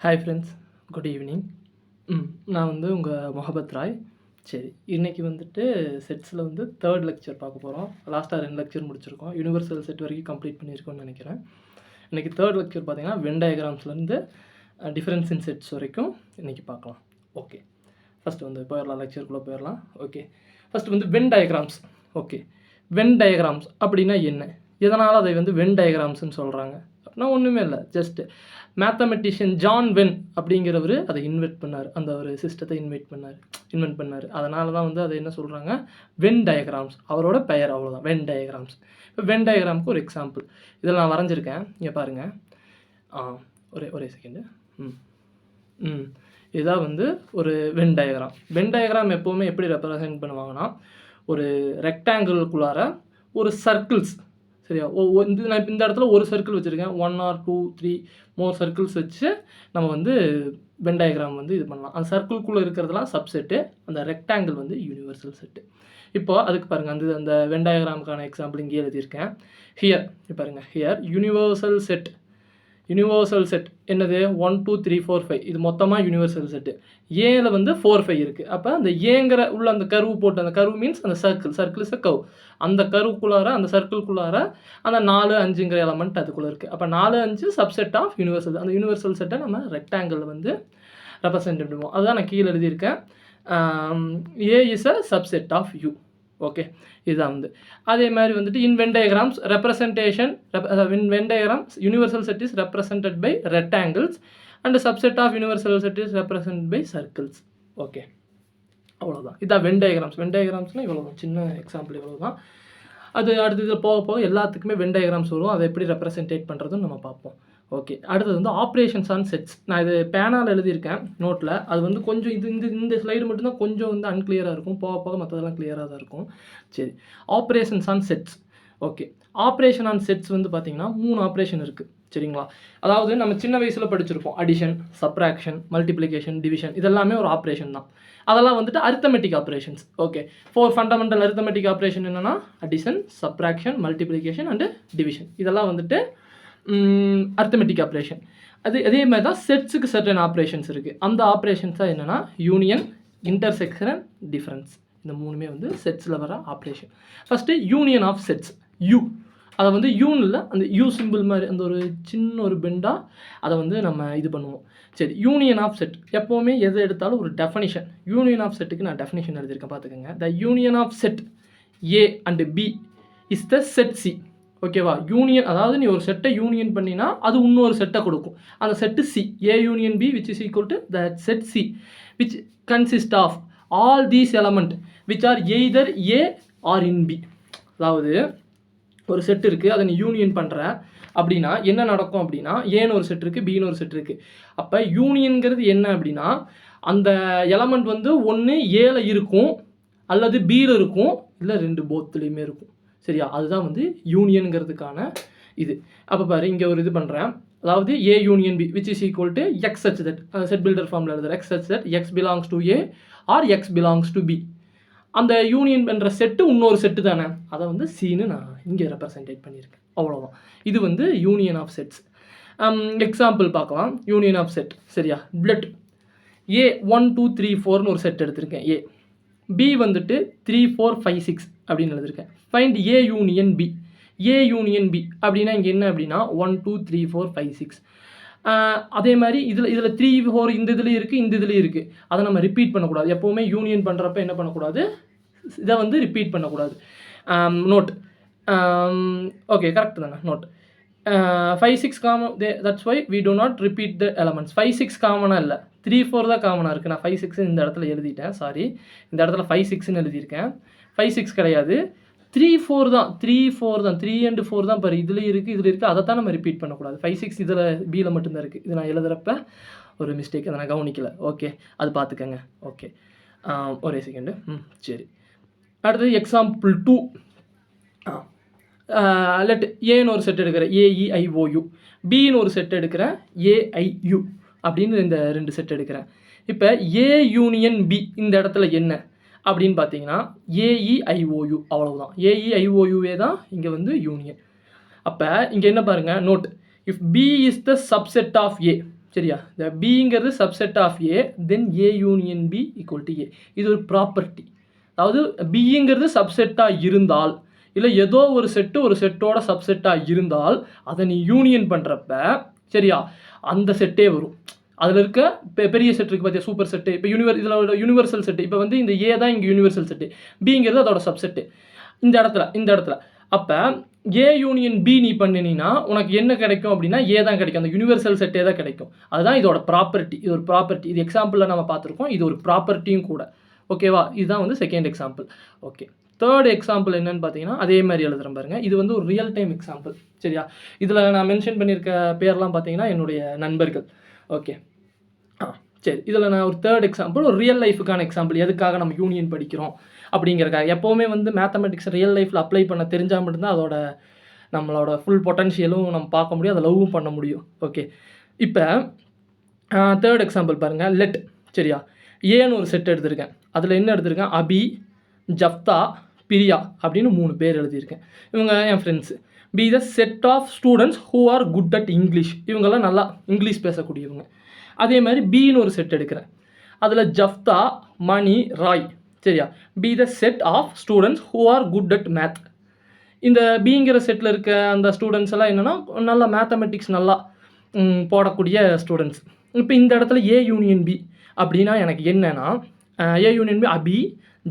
Hi friends, good evening. நான் வந்து உங்கள் முகபத் ராய். சரி, இன்றைக்கி வந்துட்டு செட்ஸில் வந்து தேர்ட் லெக்சர் பார்க்க போகிறோம். லாஸ்ட்டாக 2 லெக்சர் முடிச்சிருக்கோம். யூனிவர்சல் செட் வரைக்கும் கம்ப்ளீட் பண்ணியிருக்கோம்னு நினைக்கிறேன். இன்றைக்கி தேர்ட் லெக்சர் பார்த்திங்கன்னா வென் டயக்ராம்ஸ்லேருந்து டிஃபரன்ஸ் இன் செட்ஸ் வரைக்கும் இன்றைக்கி பார்க்கலாம். ஓகே, ஃபஸ்ட்டு வந்து போயிடலாம், லெக்சருக்குள்ளே போயிடலாம். ஓகே, ஃபஸ்ட்டு வந்து when diagrams. Okay, when diagrams அப்படின்னா என்ன, எதனால் அதை வந்து வென் டயக்ராம்ஸ்ன்னு சொல்கிறாங்க அப்படின்னா ஒன்றுமே இல்லை, ஜஸ்ட்டு மேத்தமெட்டிஷியன் ஜான் வென் அப்படிங்கிறவர் அதை இன்வென்ட் பண்ணார். அந்த ஒரு சிஸ்டத்தை இன்வென்ட் பண்ணார். அதனால தான் வந்து அதை என்ன சொல்கிறாங்க, வென் டயக்ராம்ஸ். அவரோட பெயர் அவ்வளோதான், வென் டயக்ராம்ஸ். இப்போ வென் டயக்ராமுக்கு ஒரு எக்ஸாம்பிள் இதில் நான் வரைஞ்சிருக்கேன். இங்கே பாருங்கள், ஒரே செகண்டு. இதுதான் வந்து ஒரு வென் டயக்ராம். வென் டயக்ராம் எப்போவுமே எப்படி ரெப்ரசன்ட் பண்ணுவாங்கன்னா, ஒரு ரெக்டாங்கிள்குள்ளார ஒரு சர்க்கிள்ஸ், சரியா, நான் இந்த இடத்துல ஒரு சர்க்கிள் வச்சுருக்கேன், 1 or 2 3 மோர் சர்க்கிள்ஸ் வச்சு நம்ம வந்து வென் டயக்ராம் வந்து இது பண்ணலாம். அந்த சர்க்கிள்குள்ளே இருக்கிறதுலாம் சப்செட்டு, அந்த ரெக்டாங்கிள் வந்து யூனிவர்சல் செட்டு. இப்போ அதுக்கு பாருங்கள், அந்த வென் டயக்ராமுக்கான எக்ஸாம்பிள் இங்கே எழுதியிருக்கேன். ஹியர் பாருங்கள், ஹியர் யூனிவர்சல் செட் என்னது, 1 2 3 4 5, இது மொத்தமாக யூனிவர்சல் செட்டு. ஏல வந்து 4 5 இருக்குது. அப்போ அந்த ஏங்கிற உள்ள அந்த கர்வு போட்டு, அந்த கர்வு மீன்ஸ் அந்த சர்க்கிள் இஸ் அ கர்வ். அந்த கர்வுக்குள்ளார, அந்த சர்க்கிள்குள்ளார அந்த 4 5ங்கிற எலமெண்ட் அதுக்குள்ளே இருக்குது. அப்போ 4 5 சப்செட் ஆஃப் யூனிவர்சல். அந்த யூனிவர்சல் செட்டை நம்ம ரெக்டாங்கிள் வந்து ரெப்ரசன்ட் பண்ணுவோம். அதுதான் நான் கீழே எழுதியிருக்கேன். A is a subset of U. Okay, இதுதான் வந்து அதே மாதிரி வந்துட்டு in Venn diagrams representation, in Venn diagrams universal set is represented by rectangles and subset of universal set is represent by circles. Okay, அவ்வளோதான். இதான் வென் டயக்ராம்ஸ். வென் டயக்ராம்ஸ்னால் இவ்வளோ தான், சின்ன எக்ஸாம்பிள் இவ்வளோ தான். அது அடுத்தது போக எல்லாத்துக்குமே வென் டயக்ராம்ஸ் வரும். அதை எப்படி ரெப்ரசன்டேட் பண்ணுறதுன்னு நம்ம பார்ப்போம். ஓகே, அடுத்தது வந்து ஆப்ரேஷன்ஸ் ஆன் செட்ஸ். நான் இது பேனால் எழுதியிருக்கேன் நோட்டில். அது வந்து கொஞ்சம் இந்த ஸ்லைடு மட்டும்தான் கொஞ்சம் வந்து அன்கிளியராக இருக்கும். போக மற்றதெல்லாம் கிளியராக தான் இருக்கும். சரி, operations on sets. Okay, operation on sets வந்து பார்த்திங்கன்னா 3 ஆப்ரேஷன் இருக்குது. சரிங்களா, அதாவது நம்ம சின்ன வயசில் படிச்சிருப்போம், அடிஷன், சப்ராக்ஷன், மல்டிப்ளிகேஷன், டிவிஷன், இதெல்லாமே ஒரு ஆப்ரேஷன் தான். அதெல்லாம் வந்துட்டு arithmetic operations. Okay, 4 fundamental arithmetic operation என்னென்னா addition, subtraction, multiplication and division. இதெல்லாம் வந்துட்டு அரித்தமெட்டிக் ஆப்ரேஷன். அதே மாதிரி தான் செட்ஸுக்கு சர்டன் ஆப்ரேஷன்ஸ் இருக்குது. அந்த ஆப்ரேஷன்ஸாக என்னென்னா யூனியன், இன்டர்செக்ஷன், டிஃபரன்ஸ். இந்த 3மே வந்து செட்ஸில் வர operation. First union of sets. அதை வந்து யூனில் அந்த யூ சிம்பிள் மாதிரி அந்த ஒரு சின்ன ஒரு பெண்டாக அதை வந்து நம்ம இது பண்ணுவோம். சரி, யூனியன் ஆஃப் செட் எப்போவுமே எது எடுத்தாலும் ஒரு டெஃபனிஷன். யூனியன் ஆஃப் செட்டுக்கு நான் டெஃபனிஷன் எழுதியிருக்கேன், பார்த்துக்கோங்க. The union of set A and B is the set C. ஓகேவா, யூனியன் அதாவது நீ ஒரு செட்டை யூனியன் பண்ணினா அது இன்னொரு செட்டை கொடுக்கும். அந்த set C, A union B which is equal to the set C which consist of all these element which are either A or in B. அதாவது ஒரு செட் இருக்குது, அதை நீ யூனியன் பண்ணுற அப்படின்னா என்ன நடக்கும் அப்படின்னா, ஏன்னு ஒரு செட் இருக்குது, பின்னு ஒரு செட் இருக்குது. அப்போ யூனியன்கிறது என்ன அப்படின்னா, அந்த எலமெண்ட் வந்து ஒன்று ஏல இருக்கும் அல்லது பியில் இருக்கும், இல்லை 2 போத்துலேயுமே இருக்கும். சரியா, அதுதான் வந்து யூனியனுங்கிறதுக்கான இது. அப்போ பாரு, இங்கே ஒரு இது பண்ணுறேன். அதாவது A union B which is equal to X such that, set builder ஃபார்மில் எழுதுற X such that X belongs to A or X belongs to B. அந்த யூனியன் பண்ணுற செட்டு இன்னொரு செட்டு தானே, அதை வந்து சீனு நான் இங்கே ரெப்ரசன்டேட் பண்ணியிருக்கேன். அவ்வளோதான், இது வந்து யூனியன் ஆஃப் செட்ஸ். எக்ஸாம்பிள் பார்க்கலாம். யூனியன் ஆஃப் செட், சரியா, பிளட் ஏ 1 2 3 4னு ஒரு செட் எடுத்திருக்கேன். ஏ பி வந்துட்டு 3 4 5 6 அப்படின்னு எழுதியிருக்கேன். Find A union B. A union B அப்படின்னா இங்கே என்ன அப்படின்னா 1 2 3 4 5 6. அதே மாதிரி இதில் 3 4 இந்த இதுலேயும் இருக்குது, இந்த இதுலேயும் இருக்குது. அதை நம்ம ரிப்பீட் பண்ணக்கூடாது. எப்போவுமே யூனியன் பண்ணுறப்ப என்ன பண்ணக்கூடாது, இதை வந்து ரிப்பீட் பண்ணக்கூடாது. நோட். ஓகே, கரெக்ட் தானே, note. 5 6 common, that's why we do not repeat the elements. 5 6 காமனாக இல்லை, 3 4 தான் காமனாக இருக்குது. நான் 5 6 இந்த இடத்துல எழுதிட்டேன், சாரி, இந்த இடத்துல 5 6ன்னு எழுதியிருக்கேன். 5 6 கிடையாது, 3 4 தான். 3 and 4 தான் பாரு, இதில் இருக்குது. அதை தான் நம்ம ரிப்பீட் பண்ணக்கூடாது. 5 6 இதில் பியில் மட்டும்தான் இருக்குது. இது நான் எழுதுகிறப்ப ஒரு மிஸ்டேக், அதை நான் கவனிக்கலை. ஓகே, அது பார்த்துக்கங்க. ஓகே, ஒரே செகண்டு. சரி, அடுத்தது எக்ஸாம்பிள் 2. லெட் ஏன்னு ஒரு செட் எடுக்கிறேன், ஏஇஐஓயு. பின்னு ஒரு செட் எடுக்கிறேன், ஏஐயு அப்படின்னு இந்த 2 செட் எடுக்கிறேன். இப்போ ஏ யூனியன் பி இந்த இடத்துல என்ன அப்படின்னு பார்த்தீங்கன்னா ஏஇஐஓயு, அவ்வளவுதான். ஏஇஐஓயுவே தான் இங்கே வந்து யூனியன். அப்போ இங்கே என்ன பாருங்கள், note, if B is the subset of A. சரியா? இந்த பிங்கிறது subset of A, then A union B equal to A. இது ஒரு ப்ராப்பர்ட்டி. அதாவது பிங்கிறது சப்செட்டாக இருந்தால், இல்லை ஏதோ ஒரு செட்டோட சப்செட்டாக இருந்தால், அதை நீ யூனியன் பண்ணுறப்ப சரியா அந்த செட்டே வரும். அதில் இருக்க பெரிய செட் இருக்குது பார்த்தியா, சூப்பர் செட்டு. இப்போ இதில் யூனிவர்சல் செட்டு. இப்போ வந்து இந்த ஏ தான் இங்கே யூனிவர்சல் செட்டு, பிங்கிறது அதோட சப்செட்டு இந்த இடத்துல. அப்போ ஏ யூனியன் பி நீ பண்ணினா உனக்கு என்ன கிடைக்கும் அப்படின்னா ஏ தான் கிடைக்கும். அந்த யூனிவர்சல் செட்டே தான் கிடைக்கும். அதுதான் இதோட ப்ராப்பர்ட்டி. இது ஒரு ப்ராப்பர்ட்டி. இது எக்ஸாம்பிளில் நம்ம பார்த்துருக்கோம். இது ஒரு ப்ராப்பர்ட்டியும் கூட. ஓகேவா? இதுதான் வந்து second example. Okay, third example என்னன்னு பார்த்தீங்கன்னா அதே மாதிரி எழுதுகிறேன் பாருங்க. இது வந்து ஒரு ரியல் டைம் எக்ஸாம்பிள். சரியா? இதில் நான் மென்ஷன் பண்ணியிருக்க பேர்லாம் பார்த்தீங்கன்னா என்னுடைய நண்பர்கள். ஓகே, சரி. இதில் நான் ஒரு தேர்ட் எக்ஸாம்பிள், ஒரு ரியல் லைஃபுக்கான எக்ஸாம்பிள். எதுக்காக நம்ம யூனியன் படிக்கிறோம் அப்படிங்கிறக்காக. எப்போவுமே வந்து மேத்தமெட்டிக்ஸ் ரியல் லைஃப்பில் அப்ளை பண்ண தெரிஞ்சால் மட்டும்தான் அதோட நம்மளோட ஃபுல் பொட்டன்ஷியலும் நம்ம பார்க்க முடியும், அதை லவ்வும் பண்ண முடியும். ஓகே, இப்போ தேர்ட் எக்ஸாம்பிள் பாருங்கள். லெட். சரியா? ஏன்னு ஒரு செட் எடுத்திருக்கேன். அதில் என்ன எடுத்திருக்கேன்? அபி, ஜப்தா, பிரியா அப்படின்னு 3 பேர் எழுதியிருக்கேன். இவங்க என் friends. B the set of students who are good at English. இவங்கெல்லாம் நல்லா இங்கிலீஷ் பேசக்கூடியவங்க. அதே மாதிரி பின்னு ஒரு செட் எடுக்கிறேன். அதில் ஜப்தா, மணி, ராய். சரியா? B the set of students who are good at math. இந்த பிங்கிற செட்டில் இருக்க அந்த ஸ்டூடெண்ட்ஸ் எல்லாம் என்னென்னா நல்லா மேத்தமெட்டிக்ஸ் நல்லா போடக்கூடிய ஸ்டூடெண்ட்ஸ். இப்போ இந்த இடத்துல ஏ யூனியன் பி அப்படின்னா எனக்கு என்னென்னா ஏ யூனியன் பி அபி,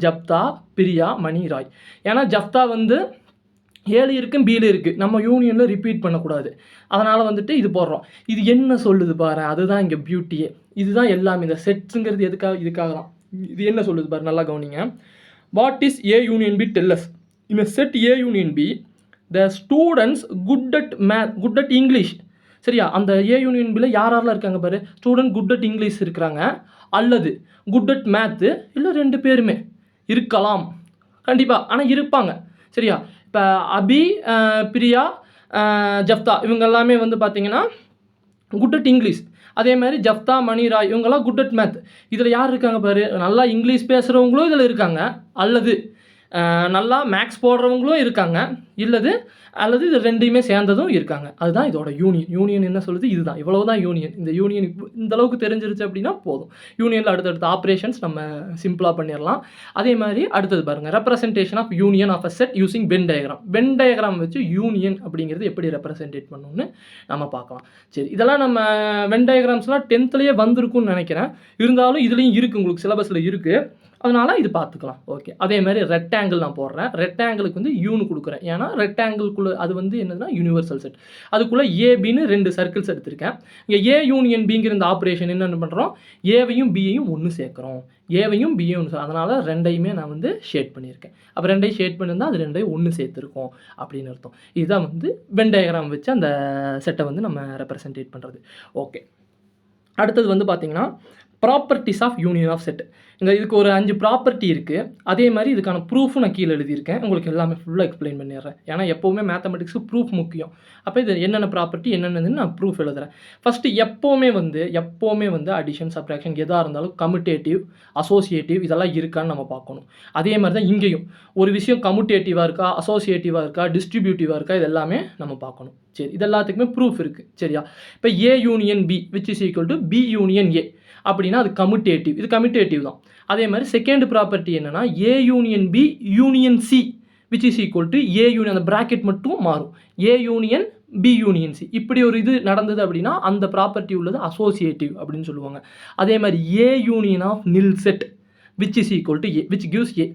ஜப்தா, பிரியா, மணி, ராய். ஏன்னா ஜப்தா வந்து ஏழு இருக்குது, பியில் இருக்குது. நம்ம யூனியனில் ரிப்பீட் பண்ணக்கூடாது. அதனால் வந்துட்டு இது போடுறோம். இது என்ன சொல்லுது பாரு, அதுதான் இங்கே பியூட்டியே. இதுதான் எல்லாமே. இந்த செட்ஸுங்கிறது இதுக்காக தான். இது என்ன சொல்லுது பாரு, நல்லா கவனிங்க. What is A union B tells? இந்த set A union B the students good at math, good at English. சரியா? அந்த ஏ யூனியன் பியில் யாரெல்லாம் இருக்காங்க பாரு, ஸ்டூடெண்ட் குட் அட் இங்கிலீஷ் இருக்கிறாங்க, அல்லது குட் அட் மேத்து, இல்லை 2 பேருமே இருக்கலாம் கண்டிப்பாக. ஆனால் இருப்பாங்க. சரியா? இப்போ அபி, பிரியா, ஜப்தா இவங்க எல்லாமே வந்து பார்த்தீங்கன்னா குட் அட் இங்கிலீஷ். அதே மாதிரி ஜப்தா, மணி, ராய் இவங்கெல்லாம் குட் அட் மேத். இதில் யார் இருக்காங்க பாரு, நல்லா இங்கிலீஷ் பேசுகிறவங்களும் இதில் இருக்காங்க, அல்லது நல்லா மேக்ஸ் போடுறவங்களும் இருக்காங்க, அல்லது இது 2யுமே சேர்ந்ததும் இருக்காங்க. அதுதான் இதோட யூனியன் என்ன சொல்லுது, இதுதான். இவ்வளவு தான் யூனியன். இந்த யூனியன் இந்த அளவுக்கு தெரிஞ்சிருச்சு அப்படின்னா போதும். யூனியனில் அடுத்தடுத்த ஆப்ரேஷன்ஸ் நம்ம சிம்பிளாக பண்ணிடலாம். அதே மாதிரி அடுத்தது பாருங்கள், representation of union of a set using when diagram. Venn diagram வச்சு யூனியன் அப்படிங்கிறது எப்படி ரெப்ரசன்டேட் பண்ணணும்னு நம்ம பார்க்கலாம். சரி, இதெல்லாம் நம்ம வென் டயக்ராம்ஸ்லாம் 10th வந்திருக்கும்னு நினைக்கிறேன். இருந்தாலும் இதுலேயும் இருக்குது, உங்களுக்கு சிலபஸில் இருக்குது. அதனால் இது பார்த்துக்கலாம். ஓகே, அதே மாதிரி ரெக்டாங்கிள் நான் போடுறேன். ரெக்டாங்கிளுக்கு வந்து யூன்னு கொடுக்குறேன். ஏன்னா ரெக்டாங்கிள்குள்ளே அது வந்து என்னதுன்னா யூனிவர்சல் செட். அதுக்குள்ளே ஏபின்னு 2 சர்க்கிள்ஸ் எடுத்திருக்கேன். இங்கே ஏ யூனியன் பிங்கிற இந்த ஆப்ரேஷன் என்னென்ன பண்ணுறோம், ஏவையும் பியையும் ஒன்று சேர்க்குறோம். ஏவையும் பியையும் ஒன்று, அதனால் 2யுமே நான் வந்து ஷேட் பண்ணியிருக்கேன். அப்போ 2யும் ஷேட் பண்ணியிருந்தால் அது 2யும் ஒன்று சேர்த்துருக்கோம் அப்படின்னு அர்த்தம். இதுதான் வந்து வென் டயக்ராம் வச்சு அந்த செட்டை வந்து நம்ம ரெப்ரசன்டேட் பண்ணுறது. ஓகே, அடுத்தது வந்து பார்த்திங்கன்னா properties of union of set. இங்கே இதுக்கு ஒரு 5 ப்ராப்பர்ட்டி இருக்குது. அதே மாதிரி இதுக்கான ப்ரூஃபும் நான் கீழே எழுதியிருக்கேன். உங்களுக்கு எல்லாமே ஃபுல்லாக எக்ஸ்பிளைன் பண்ணிடுறேன். ஏன்னா எப்போவுமே மேத்தமெட்டிக்ஸு ப்ரூஃப் முக்கியம். அப்போ இது என்னென்ன ப்ராப்பர்ட்டி என்னென்னதுன்னு நான் ப்ரூஃப் எழுதுறேன். ஃபஸ்ட்டு எப்போவுமே வந்து அடிஷன், சப்ட்ராக்ஷன் எதாக இருந்தாலும் கம்யூட்டேட்டிவ், அசோசியேட்டிவ் இதெல்லாம் இருக்கான்னு நம்ம பார்க்கணும். அதே மாதிரி தான் இங்கேயும் ஒரு விஷயம் கம்யூட்டேட்டிவாக இருக்கா, அசோசியேட்டிவாக இருக்கா, டிஸ்ட்ரிபியூட்டிவாக இருக்கா, இது எல்லாமே நம்ம பார்க்கணும். சரி, இது எல்லாத்துக்குமே ப்ரூஃப் இருக்குது. சரியா? இப்போ A union B which is equal to B union A அப்படின்னா அது கம்யூட்டேட்டிவ். இது கம்யூட்டேட்டிவ் தான். அதே மாதிரி செகண்ட் ப்ராப்பர்ட்டி என்னென்னா A union B union C which is equal to A union, அந்த ப்ராக்கெட் மட்டும் மாறும், A union B union C. இப்படி ஒரு இது நடந்தது அப்படின்னா அந்த ப்ராப்பர்ட்டி உள்ளது அசோசியேட்டிவ் அப்படின்னு சொல்லுவாங்க. அதே மாதிரி A union of nil set which is equal to A which gives A.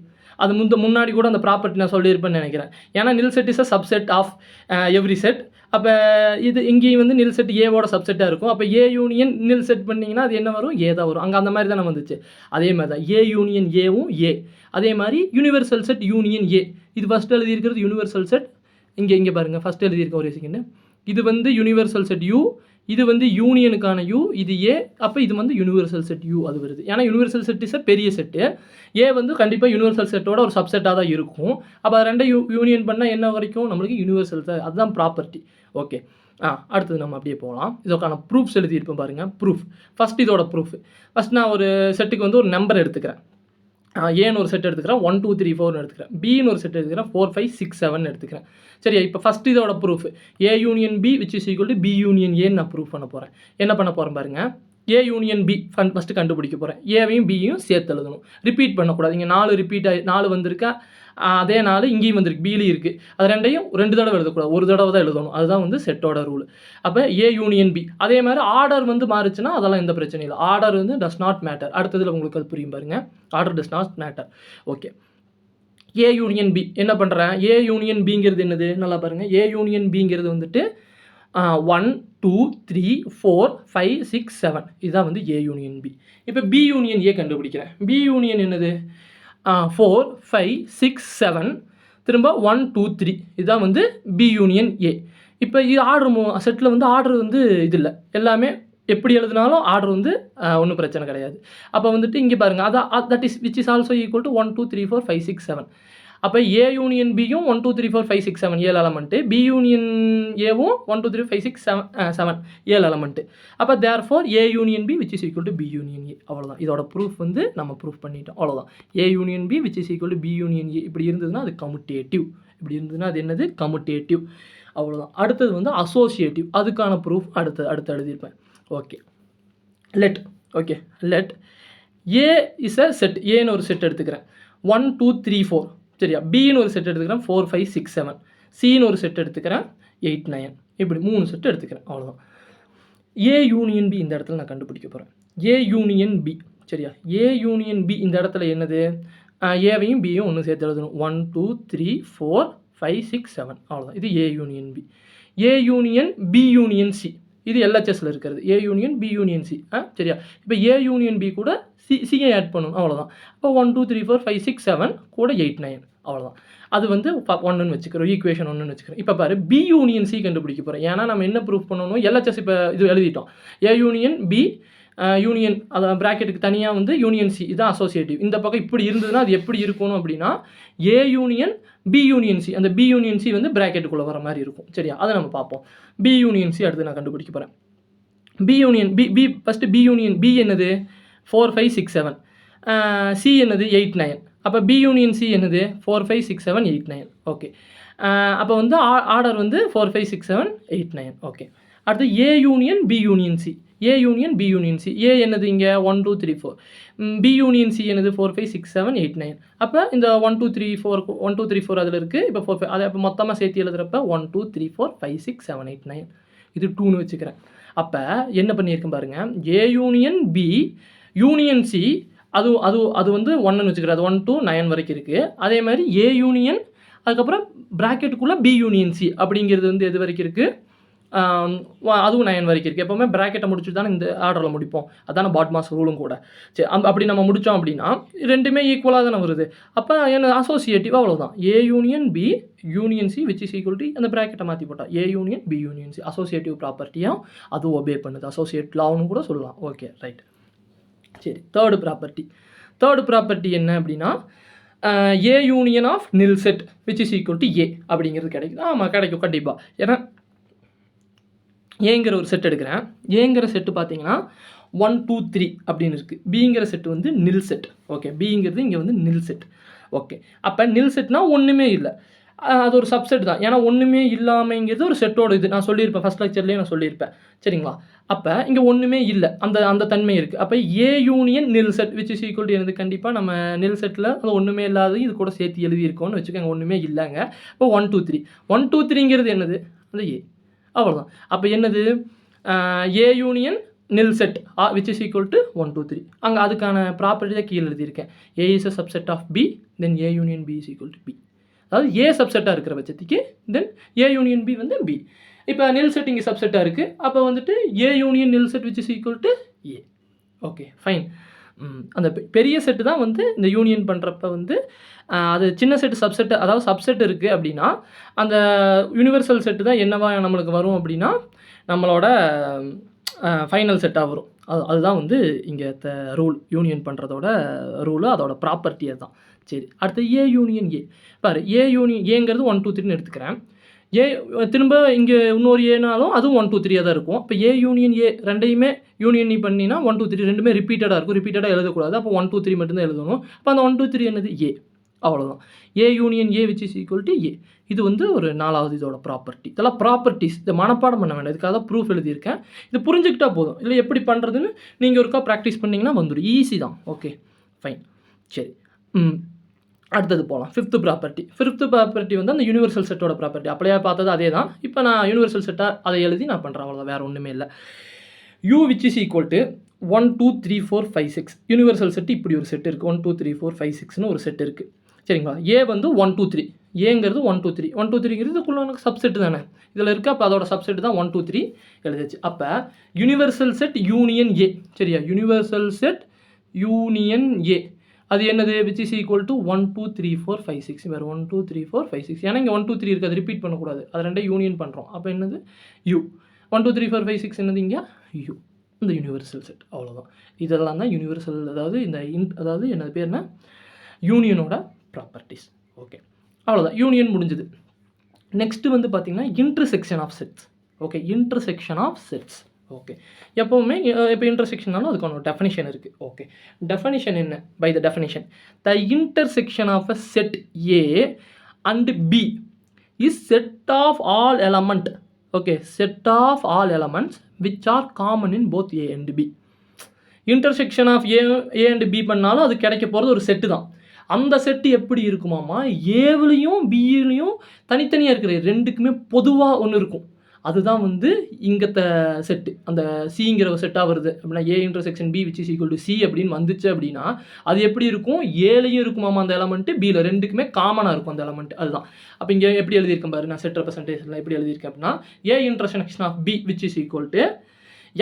அது முன்னாடி கூட அந்த ப்ராப்பர்ட்டி நான் சொல்லியிருப்பேன்னு நினைக்கிறேன். ஏன்னா nil set is a subset of every set. அப்போ இது இங்கேயும் வந்து நில் செட் ஏவோட சப்செட்டாக இருக்கும். அப்போ ஏ யூனியன் நில் செட் பண்ணிங்கன்னா அது என்ன வரும், ஏ தான் வரும். அங்கே அந்த மாதிரி தானே வந்துச்சு. அதே மாதிரி தான் ஏ யூனியன் ஏவும் ஏ. அதே மாதிரி யூனிவர்சல் செட் யூனியன் ஏ. இது ஃபஸ்ட்டு எழுதியிருக்கிறது யூனிவர்சல் செட். இங்கே பாருங்கள், ஃபஸ்ட்டு எழுதியிருக்க ஒரு செகண்ட். இது வந்து யூனிவர்சல் செட் யூ, இது வந்து யூனியனுக்கான யூ, இது ஏ. அப்போ இது வந்து யூனிவர்சல் செட் யூ அது வருது. ஏன்னா யூனிவர்சல் செட் இஸ் பெரிய செட்டு. ஏ வந்து கண்டிப்பாக யூனிவர்சல் செட்டோட ஒரு சப்செட்டாக தான் இருக்கும். அப்போ 2 யூனியன் பண்ணால் என்ன வரைக்கும் நம்மளுக்கு யூனிவர்சல் செட். அதுதான் ப்ராப்பர்ட்டி. ஓகே, அடுத்தது நம்ம அப்படியே போகலாம். இதற்கான ப்ரூஃப்ஸ் எழுதியிருப்போம் பாருங்கள். ப்ரூஃப் ஃபஸ்ட், இதோட ப்ரூஃப் ஃபஸ்ட் நான் ஒரு செட்டுக்கு வந்து ஒரு நம்பர் எடுத்துக்கிறேன். ஏன்னு ஒரு செட் எடுத்துக்கிறேன், 1 2 3 4ன்னு எடுத்துக்கிறேன். பின்னு ஒரு செட் எடுத்துக்கிறேன், 4 5 6 7ன்னு எடுத்துக்கிறேன். சரியா? இப்போ ஃபஸ்ட் இதோட proof A union B which is equal to B union ஏன்னு நான் ப்ரூஃப் பண்ண போகிறேன். என்ன பண்ண போகிறேன் பாருங்க, ஏ யூனியன் பி ஃபஸ்ட்டு கண்டுபிடிக்க போகிறேன். ஏவையும் பியையும் சேர்த்து எழுதணும். ரிப்பீட் பண்ணக்கூடாது. இங்கே 4 ரிப்பீட் 4 வந்திருக்கா, அதே 4 இங்கேயும் வந்திருக்கு, பிலையும் இருக்குது. அது ரெண்டையும் 2 தடவை எழுதக்கூடாது, ஒரு தடவை தான் எழுதணும். அதுதான் வந்து செட்டோட ரூல். அப்போ ஏ யூனியன் பி. அதே மாதிரி ஆர்டர் வந்து மாறுச்சுன்னா அதெல்லாம் எந்த பிரச்சனையும் இல்லை. ஆர்டர் வந்து டஸ் நாட் மேட்டர். அடுத்ததில் உங்களுக்கு அது புரியும் பாருங்க. Order does not matter. Okay, A union B என்ன பண்ணுறேன், ஏ யூனியன் பிங்கிறது என்னது நல்லா பாருங்கள். ஏ யூனியன் பிங்கிறது வந்துட்டு 1 2 3 4 5 6 7 இதுதான் வந்து ஏ யூனியன் பி. இப்போ பி யூனியன் ஏ கண்டுபிடிக்கிறேன். பி யூனியன் என்னது 4 5 6 7 திரும்ப 1 2 3 இதுதான் வந்து பி யூனியன் ஏ. இப்போ இது ஆர்டர் செட்டில் வந்து ஆர்டர் வந்து இது இல்லை, எல்லாமே எப்படி எழுதினாலும் ஆர்டர் வந்து ஒன்றும் பிரச்சனை கிடையாது. அப்போ வந்துட்டு இங்கே பாருங்கள், அதான் that is which is also equal to 1 2 3 4 5 6 7. அப்போ ஏ யூனியன் பியும் 1 2 3 4 5 6 7 7 எலமெண்ட்டு, பி யூனியன் ஏவும் 1 2 3 5 6 7 7 எலமெண்ட்டு. அப்போ therefore A union B which is equal to B union A. அவ்வளோதான். இதோட ப்ரூஃப் வந்து நம்ம ப்ரூஃப் பண்ணிட்டோம். அவ்வளோதான். A union B which is equal to B union A. இப்படி இருந்ததுன்னா அது கம்யூட்டேட்டிவ். இப்படி இருந்ததுன்னா அது என்னது, கம்யூட்டேட்டிவ். அவ்வளோதான். அடுத்தது வந்து அசோசியேட்டிவ். அதுக்கான ப்ரூஃப் அடுத்து எழுதியிருப்பேன். Okay, let let A is a set. ஏன்னு ஒரு செட் எடுத்துக்கிறேன், 1 2 3 4. சரியா? பின்னு ஒரு செட் எடுத்துக்கிறேன், 4 5 6 7. சின்னு ஒரு செட் எடுத்துக்கிறேன், 8 9. இப்படி 3 செட் எடுத்துக்கிறேன். அவ்வளோதான். ஏ யூனியன் பி இந்த இடத்துல நான் கண்டுபிடிக்க போகிறேன். A union B. சரியா? ஏ யூனியன் பி இந்த இடத்துல என்னது, ஏவையும் பியும் ஒன்று சேர்த்து எழுதணும். 1 2 3 4 5 6 7. அவ்வளோதான். இது A union B. A union B union C. இது எல்ஹெச்எஸ்ல இருக்கிறது. A union B union C. சரியா? இப்போ ஏ யூனியன் பி கூட சியை ஆட் பண்ணணும். அவ்வளோதான். இப்போ 1 2 3 4 5 6 7 கூட 8 9. அவ்வளோதான். அது வந்து 1ன்னு வச்சுக்கிறோம், ஈக்குவேஷன் 1ன்னு வச்சுக்கிறோம். இப்போ பாரு, பி யூனியன் சி கண்டுபிடிக்க போகிறேன். ஏன்னா நம்ம என்ன ப்ரூஃப் பண்ணணும், எல்ஹெச்எஸ் இப்போ இது எழுதிட்டோம். ஏ யூனியன் பி யூனியன், அதை ப்ராக்கெட்டுக்கு தனியாக வந்து யூனியன் சி, இதுதான் அசோசியேட்டிவ். இந்த பக்கம் இப்படி இருந்ததுன்னா அது எப்படி இருக்கணும் அப்படின்னா, A union B union C. அந்த பி யூனியன் சி வந்து ப்ராக்கெட்டுக்குள்ளே வர மாதிரி இருக்கும். சரியா? அதை நம்ம பார்ப்போம். பி யூனியன் சி அடுத்து நான் கண்டுபிடிக்க போகிறேன். B union B first B union B என்னது 4 5 6 7. சி என்னது 8 9. அப்போ பி யூனியன் சி என்னது 4 5 6 7 8 9. ஓகே, அப்போ வந்து ஆர்டர் வந்து 4 5 6 7 8 9. ஓகே, அடுத்து A union B union C. A union B union C. A என்னது இங்கே 1 2 3 4. பி யூனியன் சி என்னது 4 5 6 7 8 9. அப்போ இந்த 1 2 3 4 1 2 3 4 அதில் இருக்குது. இப்போ 4 5 அதை அப்போ மொத்தமாக சேர்த்து எழுதுறப்ப 1 2 3 4 5 6 7 8 9. இது 2ன்னு வச்சுக்கிறேன். அப்போ என்ன பண்ணியிருக்கேன் பாருங்கள், A union B union C அது வந்து 1ன்னு வச்சுக்கிறேன். அது 1 to 9 வரைக்கும் இருக்குது. அதே மாதிரி ஏ யூனியன் அதுக்கப்புறம் ப்ராக்கெட்டுக்குள்ளே பி யூனியன் சி அப்படிங்கிறது வந்து எது வரைக்கும் இருக்குது, அதுவும் 9 வரைக்கும் இருக்குது. எப்போவுமே ப்ராக்கெட்டை முடிச்சுட்டு தானே இந்த ஆர்டரில் முடிப்போம். அதான பாட்மாஸ் ரூலும் கூட. சரி, அப்படி நம்ம முடித்தோம் அப்படின்னா ரெண்டுமே ஈக்குவலாக தானே வருது. அப்போ என்ன அசோசியேட்டிவாக அவ்வளோதான். A union B union C which is equal to அந்த ப்ராக்கெட்டை மாற்றி போட்டால் A union B union C. Associative ப்ராப்பர்ட்டியாக அதுவும் ஒபே பண்ணுது. அசோசியேட் லான்னு கூட சொல்லலாம். Okay, right. சரி, தேர்டு ப்ராப்பர்ட்டி என்ன அப்படின்னா, A union of nil set which is equal to A அப்படிங்கிறது கிடைக்குது. ஆமாம், கிடைக்கும் கண்டிப்பாக. ஏன்னா ஏங்கிற ஒரு செட் எடுக்கிறேன். ஏங்கிற செட்டு பார்த்தீங்கன்னா 1 2 3 அப்படின்னு இருக்குது. பிங்கிற செட்டு வந்து நில் செட். ஓகே, பிங்கிறது இங்கே வந்து நில் செட். ஓகே, அப்போ நில் செட்னா ஒன்றுமே இல்லை, அது ஒரு சப்செட் தான். ஏன்னா ஒன்றுமே இல்லாமங்கிறது ஒரு செட்டோட இது நான் சொல்லியிருப்பேன், ஃபஸ்ட் லெக்சர்லேயே நான் சொல்லியிருப்பேன். சரிங்களா? அப்போ இங்கே ஒன்றுமே இல்லை, அந்த தன்மை இருக்குது. அப்போ ஏ union nil set which is equal to என்னது, கண்டிப்பாக நம்ம நில் செட்டில் அது ஒன்றுமே இல்லாத இது கூட சேர்த்து எழுதியிருக்கோன்னு வச்சுக்கோங்க. ஒன்றுமே இல்லைங்க. இப்போ 1 2 3 1 2 3ங்கிறது என்னது, அந்த ஏ. அவ்வளோதான். அப்போ என்னது, A union nil set which is equal to 1 2 3. அங்கே அதுக்கான ப்ராப்பர்ட்டி தான் கீழே எழுதியிருக்கேன். A is a subset of B, then A union B is equal to B. அதாவது ஏ சப்செட்டாக இருக்கிற பட்சத்துக்கு தென் ஏ யூனியன் பி வந்து பி. இப்போ நில் செட் இங்கே சப்செட்டாக இருக்குது. அப்போ வந்துட்டு A union nil set which is equal to A. Okay, fine. அந்த பெரிய செட்டு தான் வந்து இந்த யூனியன் பண்ணுறப்ப வந்து அது சின்ன செட்டு சப்செட்டு, அதாவது சப்செட் இருக்குது அப்படின்னா அந்த யூனிவர்சல் செட்டு தான் என்னவா நம்மளுக்கு வரும் அப்படின்னா நம்மளோட ஃபைனல் செட்டாக வரும். அதுதான் வந்து இங்கே ரூல், யூனியன் பண்ணுறதோட ரூலு, அதோட ப்ராப்பர்ட்டி அதுதான். சரி, அடுத்து ஏ யூனியன் ஏ. பாரு, ஏ யூனியன் ஏங்கிறது 1 2 3ன்னு எடுத்துக்கிறேன். ஏ திரும்ப இங்கே இன்னொரு ஏனாலும் அதுவும் 1 2 3 தான் இருக்கும். இப்போ ஏ யூனியன் ஏ ரெண்டையுமே யூனியன் நீ பண்ணினா 1 2 3 ரெண்டுமே ரிப்பீட்டடாக இருக்கும். ரிப்பீட்டடாக எழுதக்கூடாது. அப்போ 1 2 3 மட்டும்தான் எழுதணும். அப்போ அந்த 1 2 3 என்னது ஏ, அவ்வளோதான். A union A which is equal to A. இது வந்து ஒரு 4வது இதோட ப்ராப்பர்ட்டி. இதெல்லாம் ப்ராப்பர்ட்டிஸ். இதை மனப்பாடம் பண்ண வேண்டாம். இதுக்காக தான் ப்ரூஃப் எழுதியிருக்கேன். இது புரிஞ்சுக்கிட்டா போதும். இல்லை எப்படி பண்ணுறதுன்னு நீங்கள் ஒருக்கா ப்ராக்டிஸ் பண்ணிங்கன்னா வந்துடும். ஈஸி தான். Okay fine. சரி, அடுத்தது போகலாம். 5th property. 5th ப்ராப்பர்ட்டி வந்து அந்த யூனிவர்சல் செட்டோட ப்ராப்பர்ட்டி. அப்படியே பார்த்தது அதே தான். இப்போ நான் யூனிவர்சல் செட்டாக அதை எழுதி நான் பண்ணுறேன். அவ்வளோதான், வேறு ஒன்றுமே இல்லை. You which is equal to 1 2 3 4 5 6. Universal set இப்படி ஒரு செட் இருக்குது. 1 2 3 4 5 6ன்னு ஒரு செட் இருக்குது. சரிங்களா? ஏ வந்து 1 2 3. ஏங்கிறது 1 2 3. 1 2 3ங்கிறது இதுக்குள்ள எனக்கு சப்செட்டு தானே இதில் இருக்குது. அப்போ அதோட சப்செட் தான் 1 2 3 எழுதிச்சு. அப்போ யூனிவர்சல் செட் யூனியன் ஏ. சரியா? யூனிவர்சல் செட் யூனியன் ஏ அது என்னது? Which is equal to 1 2 3 4 5 6. வேறு 1 2 3 4 5 6. ஏன்னா இங்கே 1 2 3 இருக்குது. அது ரிப்பீட் பண்ணக்கூடாது. அது ரெண்டே யூனியன் பண்ணுறோம். அப்போ என்னது? யூ. 1 2 3 4 5 6 என்னது? இங்கே யூ. இந்த யூனிவர்சல் செட். அவ்வளோதான். இதெல்லாம் தான் யூனிவர்சல், அதாவது இந்த அதாவது என்னது பேர் என்ன, யூனியனோட ப்ராப்பர்ட்டிஸ். ஓகே, அவ்வளோதான். யூனியன் முடிஞ்சது. நெக்ஸ்ட்டு வந்து பார்த்திங்கன்னா intersection of sets. Okay, intersection of sets. Okay, எப்போவுமே இப்போ இன்டர்செக்ஷனாலும் அதுக்கான ஒரு டெஃபினிஷன் இருக்குது. ஓகே, டெஃபினிஷன் என்ன? By the definition, the intersection of a set A and B is set of all element. Okay, set of all elements which are common in both A and B. Intersection of A and B பண்ணாலும் அது கிடைக்க போகிறது ஒரு set தான். அந்த set எப்படி இருக்குமாமா? ஏவிலையும் பியிலையும் தனித்தனியாக இருக்கிற ரெண்டுக்குமே பொதுவாக ஒன்று இருக்கும். அதுதான் வந்து இங்கத்த செட்டு. அந்த சிங்கிற ஒரு செட்டாக வருது அப்படின்னா A intersection B which is equal to C அப்படின்னு வந்துச்சு அப்படின்னா அது எப்படி இருக்கும்? ஏலையும் இருக்குமாமா அந்த எலமெண்ட்டு, பியில் ரெண்டுக்குமே காமனாக இருக்கும் அந்த எலமெண்ட். அதுதான். அப்போ இங்கே எப்படி எழுதியிருக்கேன் பாரு, நான் செட் ரெப்ரசன்டேஷனில் எப்படி எழுதியிருக்கேன் அப்படின்னா A intersection of B which is equal to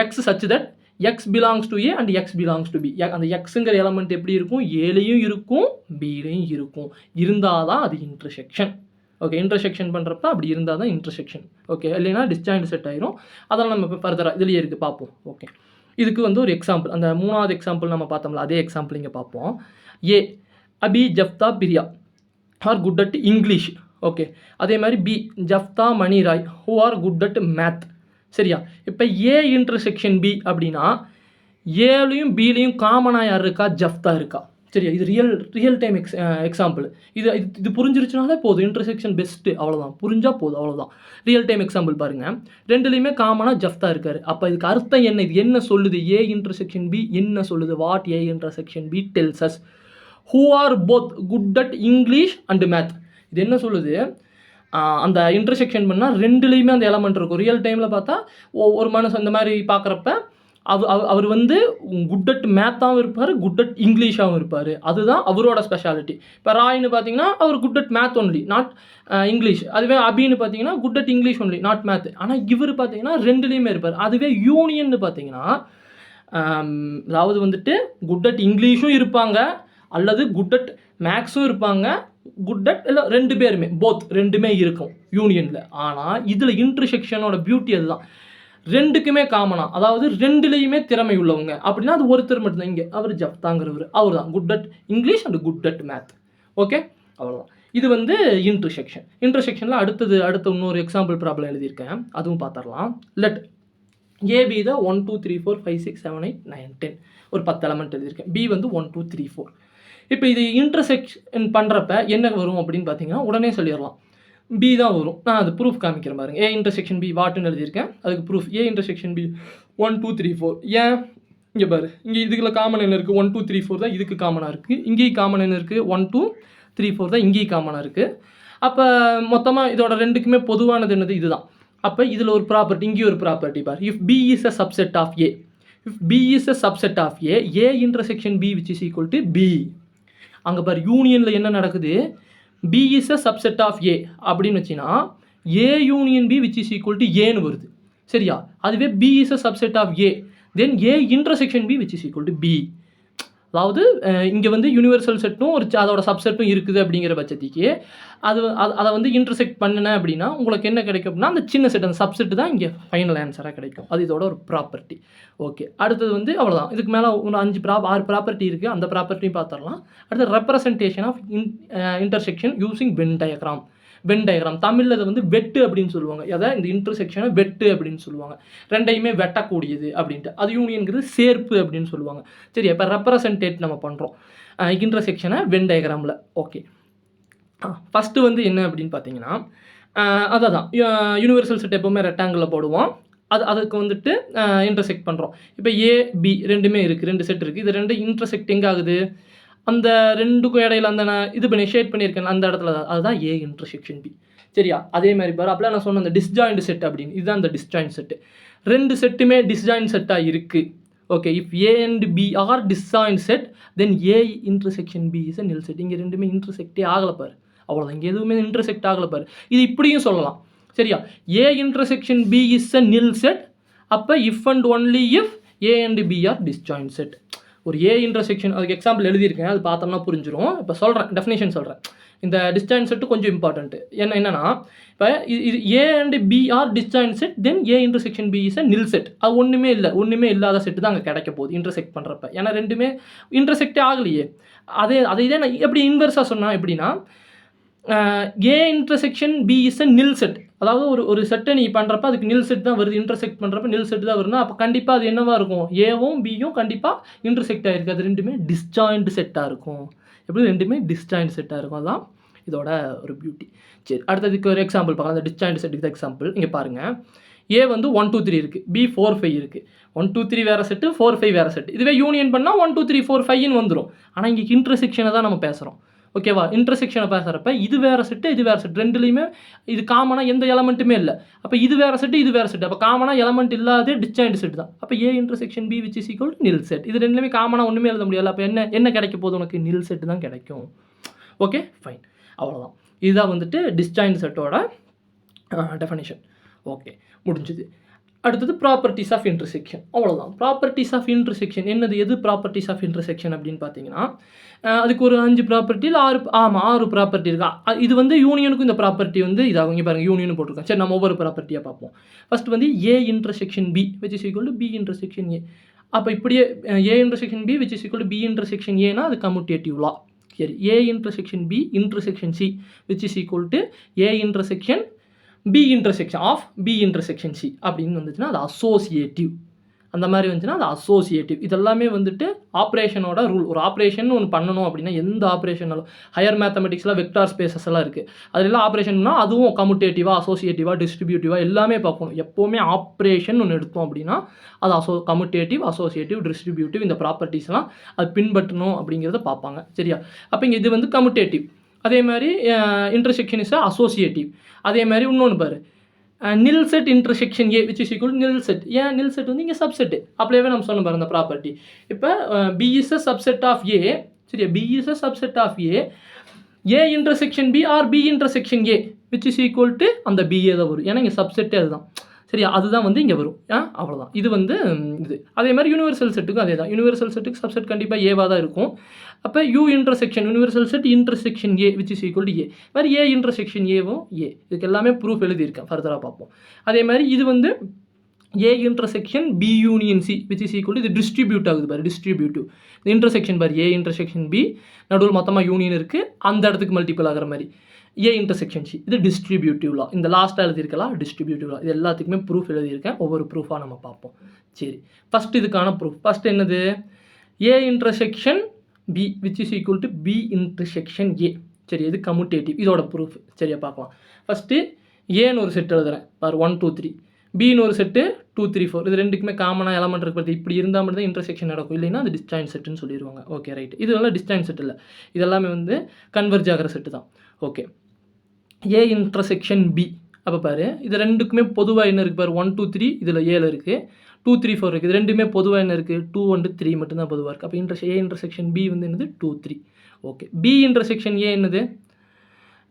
X such that X belongs to A and X belongs to B. அந்த எக்ஸுங்கிற எலமெண்ட் எப்படி இருக்கும்? ஏலையும் இருக்கும் பிலையும் இருக்கும். இருந்தால் தான் அது இன்டர்செக்ஷன். ஓகே, இன்டர்செக்ஷன் பண்ணுறப்ப அப்படி இருந்தால் தான் இன்டர்செக்ஷன். ஓகே, இல்லைன்னா டிஸ்ஜாயிண்ட் செட் ஆயிரும். அதெல்லாம் நம்ம இப்போ ஃபர்தராக இதுலேயே இருக்குது, பார்ப்போம். ஓகே, இதுக்கு வந்து ஒரு எக்ஸாம்பிள், அந்த 3வது எக்ஸாம்பிள் நம்ம பார்த்தோம்ல அதே எக்ஸாம்பிள் இங்கே பார்ப்போம். A Abhi Jafta Priya are good at English. Okay, அதே மாதிரி B Jafta Mani Roy who are good at math. சரியா? இப்போ ஏ இன்டர்செக்ஷன் பி அப்படின்னா ஏலையும் பிலையும் காமனாக யார் இருக்கா? ஜஃப்தா இருக்கா. சரியா? இது ரியல் டைம் எக்ஸாம்பிள். இது புரிஞ்சிருச்சுனாலே போதும். Intersection best. அவ்வளோதான், புரிஞ்சால் போதும். அவ்வளோதான். ரியல் டைம் எக்ஸாம்பிள் பாருங்கள். ரெண்டுலேயுமே காமனாக ஜஃப்தா இருக்கார். அப்போ இதுக்கு அர்த்தம் என்ன? இது என்ன சொல்லுது? ஏ இன்டர்செக்ஷன் பி என்ன சொல்லுது? What A intersection B tells us who are both good at English and math. இது என்ன சொல்லுது? அந்த இன்டர்செக்ஷன் பண்ணால் ரெண்டுலேயுமே அந்த எலமெண்ட் இருக்கும். ரியல் டைமில் பார்த்தா ஒரு மனுஷன் இந்த மாதிரி பார்க்குறப்ப அவர் வந்து குட் அட் மேத்தாகவும் இருப்பார், குட் அட் இங்கிலீஷாகவும் இருப்பார். அதுதான் அவரோட ஸ்பெஷாலிட்டி. இப்போ ராய்னு பார்த்தீங்கன்னா அவர் good at math only, not English. அதுவே அபின்னு பார்த்தீங்கன்னா good at English only, not math. ஆனால் இவர் பார்த்தீங்கன்னா ரெண்டுலேயுமே இருப்பார். அதுவே யூனியன் பார்த்தீங்கன்னா அதாவது வந்துட்டு குட் அட் இங்கிலீஷும் இருப்பாங்க, அல்லது குட் அட் மேக்ஸும் இருப்பாங்க, குட் அட் இல்லை ரெண்டு பேருமே போத் ரெண்டுமே இருக்கும் யூனியனில். ஆனால் இதில் இன்டர்செக்ஷனோட பியூட்டி அதுதான். ரெண்டுக்குமே காமனாக, அதாவது ரெண்டுலேயுமே திறமை உள்ளவங்க அப்படின்னா அது ஒருத்தர் மட்டும்தான். இங்கே அவர் ஜப்தாங்கிறவர், அவர் தான் good at English and good at math. Okay, அவ்வளோதான். இது வந்து இன்டர்செக்ஷன். இன்டர்செக்ஷனில் அடுத்த இன்னொரு எக்ஸாம்பிள் ப்ராப்ளம் எழுதியிருக்கேன், அதுவும் பார்த்துடலாம். லெட் ஏபி தான் 1 2 3 4 5 6 7 8 9 10 ஒரு 10 எலமெண்ட் எழுதியிருக்கேன். பி வந்து 1 2 3 4. இப்போ இது இன்டர்செக்ஷன் பண்ணுறப்ப என்ன வரும் அப்படின்னு பார்த்தீங்கன்னா உடனே சொல்லிடலாம், பி தான் வரும். நான் அது ப்ரூஃப் காமிக்கிறேன் பாருங்க. ஏ இன்டர்செக்ஷன் பி வாட்டுன்னு எழுதியிருக்கேன், அதுக்கு ப்ரூஃப் ஏ இன்டர்செக்ஷன் பி 1 2 3 4. ஏன் இங்கே பாரு, இங்கே இதுக்குள்ள காமன் என்ன இருக்குது? 1 2 3 4 தான் இதுக்கு காமனாக இருக்குது. இங்கேயும் காமன் என்ன இருக்குது? 1 2 3 4 தான் இங்கேயும் காமனாக இருக்குது. அப்போ மொத்தமாக இதோட ரெண்டுக்குமே பொதுவானது என்னது? இதுதான். அப்போ இதில் ஒரு ப்ராப்பர்ட்டி, இங்கேயும் ஒரு ப்ராப்பர்ட்டி பார். If B is a subset of A, if B is a subset of A, A intersection B which is equal to B. அங்கே பார் யூனியனில் என்ன நடக்குது? B is a subset of A அப்படின்னு வச்சுன்னா A union B which is equal to ஏன்னு வருது. சரியா? அதுவே B is a subset of A, then A intersection B which is equal to B. அதாவது இங்கே வந்து யூனிவர்சல் செட்டும் ஒரு அதோட சப்செட்டும் இருக்குது அப்படிங்கிற பட்சத்துக்கு அதை வந்து இன்டர்செக்ட் பண்ணினேன் அப்படின்னா உங்களுக்கு என்ன கிடைக்கும் அப்படின்னா அந்த சின்ன செட், அந்த சப்செட் தான் இங்கே ஃபைனல் ஆன்சராக கிடைக்கும். அது இதோட ஒரு ப்ராப்பர்ட்டி. ஓகே, அடுத்தது வந்து அவ்வளோதான். இதுக்கு மேலே ஒரு 6 ப்ராப்பர்ட்டி இருக்குது, அந்த ப்ராப்பர்ட்டியும் பார்த்துடலாம். அடுத்து representation of intersection using Venn diagram. Venn diagram. தமிழில் அதை வந்து வெட்டு அப்படின்னு சொல்லுவாங்க. அதாவது இந்த இன்டர்செக்ஷனை வெட்டு அப்படின்னு சொல்லுவாங்க. ரெண்டையுமே வெட்டக்கூடியது அப்படின்ட்டு. அது யூனியன்கிறது சேர்ப்பு அப்படின்னு சொல்லுவாங்க. சரி, இப்போ ரெப்ரசன்டேட் நம்ம பண்ணுறோம் இன்டர்செக்ஷனை வென் டயக்ராமில். ஓகே, ஃபஸ்ட்டு வந்து என்ன அப்படின்னு பார்த்தீங்கன்னா அதான் யூனிவர்சல் செட் எப்போவுமே ரெக்டாங்கிளில் போடுவோம். அதுக்கு வந்துட்டு இன்டர்செக்ட் பண்ணுறோம். இப்போ ஏ பி ரெண்டுமே இருக்குது, 2 செட் இருக்குது. இது ரெண்டு இன்டர்செக்ட் எங்கே ஆகுது? அந்த ரெண்டுக்கும் இடையில அந்த நான் இது பண்ணி ஷேட் பண்ணியிருக்கேன் அந்த இடத்துல தான், அதுதான் ஏ இன்டர்செக்ஷன் பி. சரியா? அதே மாதிரி பாரு, அப்போலாம் நான் சொன்ன அந்த டிஸ்ஜாயிண்ட் செட் அப்படின்னு, இதுதான் அந்த டிஸ்ஜாயிண்ட் செட்டு. 2 செட்டுமே டிஸ்ஜாயிண்ட் செட்டாக இருக்குது. Okay, if A and B are disjoint set then A intersection B is a நில் செட். இங்கே ரெண்டுமே இன்டர்செக்டே ஆகலை பாரு, அவ்வளோதான். இங்கே எதுவுமே இன்டர்செக்ட் ஆகலை பாரு. இது இப்படியும் சொல்லலாம். சரியா? A intersection B is a நில் செட். அப்போ if and only if A and B are disjoint set. ஒரு ஏ இன்டர்செக்ஷன், அதுக்கு எக்ஸாம்பிள் எழுதியிருக்கேன், அது பார்த்தோம்னா புரிஞ்சிடும். இப்போ சொல்கிறேன், டெஃபினேஷன் சொல்கிறேன். இந்த டிஸ்ஜாயிண்ட் செட்டு கொஞ்சம் இம்பார்ட்டன்ட்டு. என்னன்னா இப்போ இது A and B are disjoint set then A intersection B is a நில் செட். அது ஒன்றுமே இல்லாத செட்டு தான் அங்கே கிடைக்க போகுது இன்டர்செக்ட் பண்ணுறப்ப. ஏன்னா ரெண்டுமே இன்டர்செக்டே ஆகலையே. அதை நான் எப்படி இன்வெர்ஸாக சொன்னால் எப்படின்னா, A intersection B is a நில் செட். அதாவது ஒரு செட்டை நீ பண்ணுறப்ப அதுக்கு நில் செட் தான் வருது, இன்டர்செக்ட் பண்ணுறப்ப நில் செட் தான் வருதுன்னா அப்போ கண்டிப்பாக அது என்னவாக இருக்கும்? ஏவும் பியும் கண்டிப்பாக இன்டர்செக்ட் ஆகிருக்கு. அது ரெண்டுமே டிஸ்ஜாயிண்ட் செட்டாக இருக்கும். எப்படி? ரெண்டுமே டிஸ்ஜாயிண்ட் செட்டாக இருக்கும். அதுதான் இதோட ஒரு பியூட்டி. சரி, அடுத்ததுக்கு ஒரு எக்ஸாம்பிள் பார்க்கலாம். அந்த டிஸ்ஜாயிண்ட் செட்டுக்கு தான் எக்ஸாம்பிள் இங்கே பாருங்கள். ஏ வந்து 1 2 3 இருக்குது, பி 4 5 இருக்குது. 1 2 3 வேறு செட்டு, 4 5 வேறு செட்டு. இதுவே யூனியன் பண்ணால் 1 2 3 4 5ன்னு வந்துடும். ஆனால் இங்கே இன்டர்செக்ஷனை தான் நம்ம பேசுகிறோம். ஓகேவா? இன்டர்செக்ஷனை பேசுகிறப்ப இது வேறு செட்டு, இது வேறு செட், ரெண்டுலேயுமே இது காமனாக எந்த எலமெண்ட்டுமே இல்லை. அப்போ இது வேறு செட்டு, இது வேறு செட்டு. அப்போ காமனாக எலமெண்ட் இல்லாத டிஸ்ஜாயிண்ட் செட் தான். அப்போ A intersection B which is equal to null set. இது ரெண்டுலேயுமே காமனாக ஒன்றுமே எழுத முடியாது. அப்போ என்ன கிடைக்க போகுது உனக்கு? நில் செட்டு தான் கிடைக்கும். ஓகே, ஃபைன், அவ்வளோதான். இதுதான் வந்துட்டு டிஸ்ஜாயிண்ட் செட்டோட டெஃபினிஷன். ஓகே, முடிஞ்சுது. அடுத்தது ப்ராப்பர்ட்டிஸ் ஆஃப் இன்டர்செக்ஷன். அவ்வளோதான். ப்ராப்பர்ட்டிஸ் ஆஃப் இன்டர்செக்ஷன் என்னது? எது ப்ராப்பர்ட்டிஸ் ஆஃப் இன்டர்செக்ஷன் அப்படின்னு பார்த்தீங்கன்னா, அதுக்கு ஒரு 5 ப்ராப்பர்ட்டி இல்லை 6 ப்ராப்பர்ட்டி இருக்கா. இது வந்து யூனியனுக்கும் இந்த ப்ராப்பர்ட்டி வந்து இதாகும். இங்கே பாருங்கள், யூனியன் போட்டிருக்கேன். சரி, நம்ம ஒவ்வொரு ப்ராப்பர்ட்டியாக பார்ப்போம். ஃபர்ஸ்ட் வந்து A intersection B which is equal to B intersection A. அப்போ இப்படியே A intersection B which is equal to B intersection ஏனா அது கம்யூட்டேட்டிவ் லா. சரி, A intersection B intersection C which is equal to A intersection B intersection of B intersection C அப்படின்னு வந்துச்சுன்னா அது associative. அந்த மாதிரி வந்துச்சுன்னா அது அசோசியேட்டிவ். இதெல்லாமே வந்துட்டு ஆப்ரேஷனோட ரூல். ஒரு ஆப்ரேஷன் ஒன்று பண்ணணும் அப்படின்னா எந்த ஆப்ரேஷனாலும் ஹையர் மேத்தமெட்டிக்ஸில் வெக்டார் ஸ்பேசஸ் எல்லாம் இருக்குது. அதெல்லாம் ஆப்ரேஷன்னா அதுவும் கம்யூட்டேட்டிவாக, அசோசியேட்டிவாக, டிஸ்ட்ரிபியூட்டிவாக எல்லாமே பார்க்கணும். எப்போவுமே ஆப்ரேஷன் ஒன்று எடுத்தோம் அப்படின்னா அது கம்யூட்டேட்டிவ், அசோசியேட்டிவ், டிஸ்ட்ரிபியூட்டிவ் இந்த ப்ராப்பர்ட்டிஸ்லாம் அது பின்பற்றணும் அப்படிங்கிறத பார்ப்பாங்க. சரியா? அப்போ இங்கே இது வந்து கம்யூட்டேட்டிவ். அதே மாதிரி இன்டர்செக்ஷன் இஸ் அசோசியேட்டிவ். அதே மாதிரி இன்னொன்று பாரு, நில் set intersection A which is equal நில் செட். ஏன் நில் செட் வந்து இங்கே சப்செட்டு. அப்படியே நம்ம சொன்ன பாரு அந்த ப்ராப்பர்ட்டி. இப்போ B is a subset of A. சரியா? B is a subset of A intersection B or B intersection A which is equal to அந்த பிஏ தான் வரும். ஏன்னா இங்கே சப்செட்டே அதுதான். சரியா? அதுதான் வந்து இங்கே வரும். அவ்வளோதான். இது வந்து இது. அதே மாதிரி யூனிவர்சல் செட்டுக்கும் அதே தான். யூனிவர்சல் செட்டுக்கு சப்செட் கண்டிப்பாக ஏவாக தான் இருக்கும். அப்போ U intersection universal set intersection A which is equal to A. மாதிரி ஏ இன்டர்செக்ஷன் ஏவும் ஏ. இதுக்கு எல்லாமே ப்ரூஃப் எழுதியிருக்கேன், ஃபர்தராக பார்ப்போம். அதே மாதிரி இது வந்து A intersection B union C which is equal to இது டிஸ்ட்ரிபியூட் ஆகுது பாரு, டிஸ்ட்ரிபியூட்டிவ். இந்த இன்டர்செக்ஷன் பாரு, ஏ இன்டர்செக்ஷன் பி நடுவில் மொத்தமாக யூனியன் இருக்குது, அந்த இடத்துக்கு மல்டிபிள் ஆகிற மாதிரி ஏ இன்டர்செக்ஷன் சி. இது டிஸ்ட்ரிபியூட்டிவ் லா. இந்த லாஸ்ட்டாக எழுதியிருக்கலாம் டிஸ்ட்ரிபியூட்டிவ் லா. இது எல்லாத்துக்குமே ப்ரூஃப் எழுதியிருக்கேன். ஒவ்வொரு ப்ரூஃபாக நம்ம பார்ப்போம். சரி, ஃபஸ்ட் இதுக்கான ப்ரூஃப். ஃபஸ்ட் என்னது? A intersection B which is equal to B intersection A. சரி, இது கம்யூட்டேட்டிவ். இதோட ப்ரூஃப். சரியா? பார்க்கலாம். ஃபஸ்ட்டு ஏன்னு ஒரு செட் எழுதுறேன் பாரு, 1 2 3. பின்னு ஒரு செட்டு 2 3 4. இது ரெண்டுக்குமே காமனாக எலமெண்ட் இருக்கிறது. இப்படி இருந்தால் மட்டும் தான் இன்டர்செக்ஷன் நடக்கும், இல்லைன்னா அது டிஸ்ஜாயிண்ட் செட்டுன்னு சொல்லிடுவாங்க. Okay, right. இது நல்லா டிஸ்ஜாயிண்ட் செட் இல்லை, இதெல்லாமே வந்து கன்வெர்ஜ் ஆகிற செட்டு தான். Okay, A intersection B. அப்போ பாரு, இது ரெண்டுக்குமே பொதுவாக என்ன இருக்குது பாரு, 1 2 3 இதில் ஏல இருக்குது, 2 3 4 இருக்குது. இது ரெண்டுமே பொதுவாக என்ன இருக்குது, 2 1 3 மட்டும்தான் பொதுவாக இருக்குது. அப்போ ஏ இன்டர்செக்ஷன் பி வந்து என்னது 2 3. ஓகே, பி இன்டர்செக்ஷன் ஏ என்னது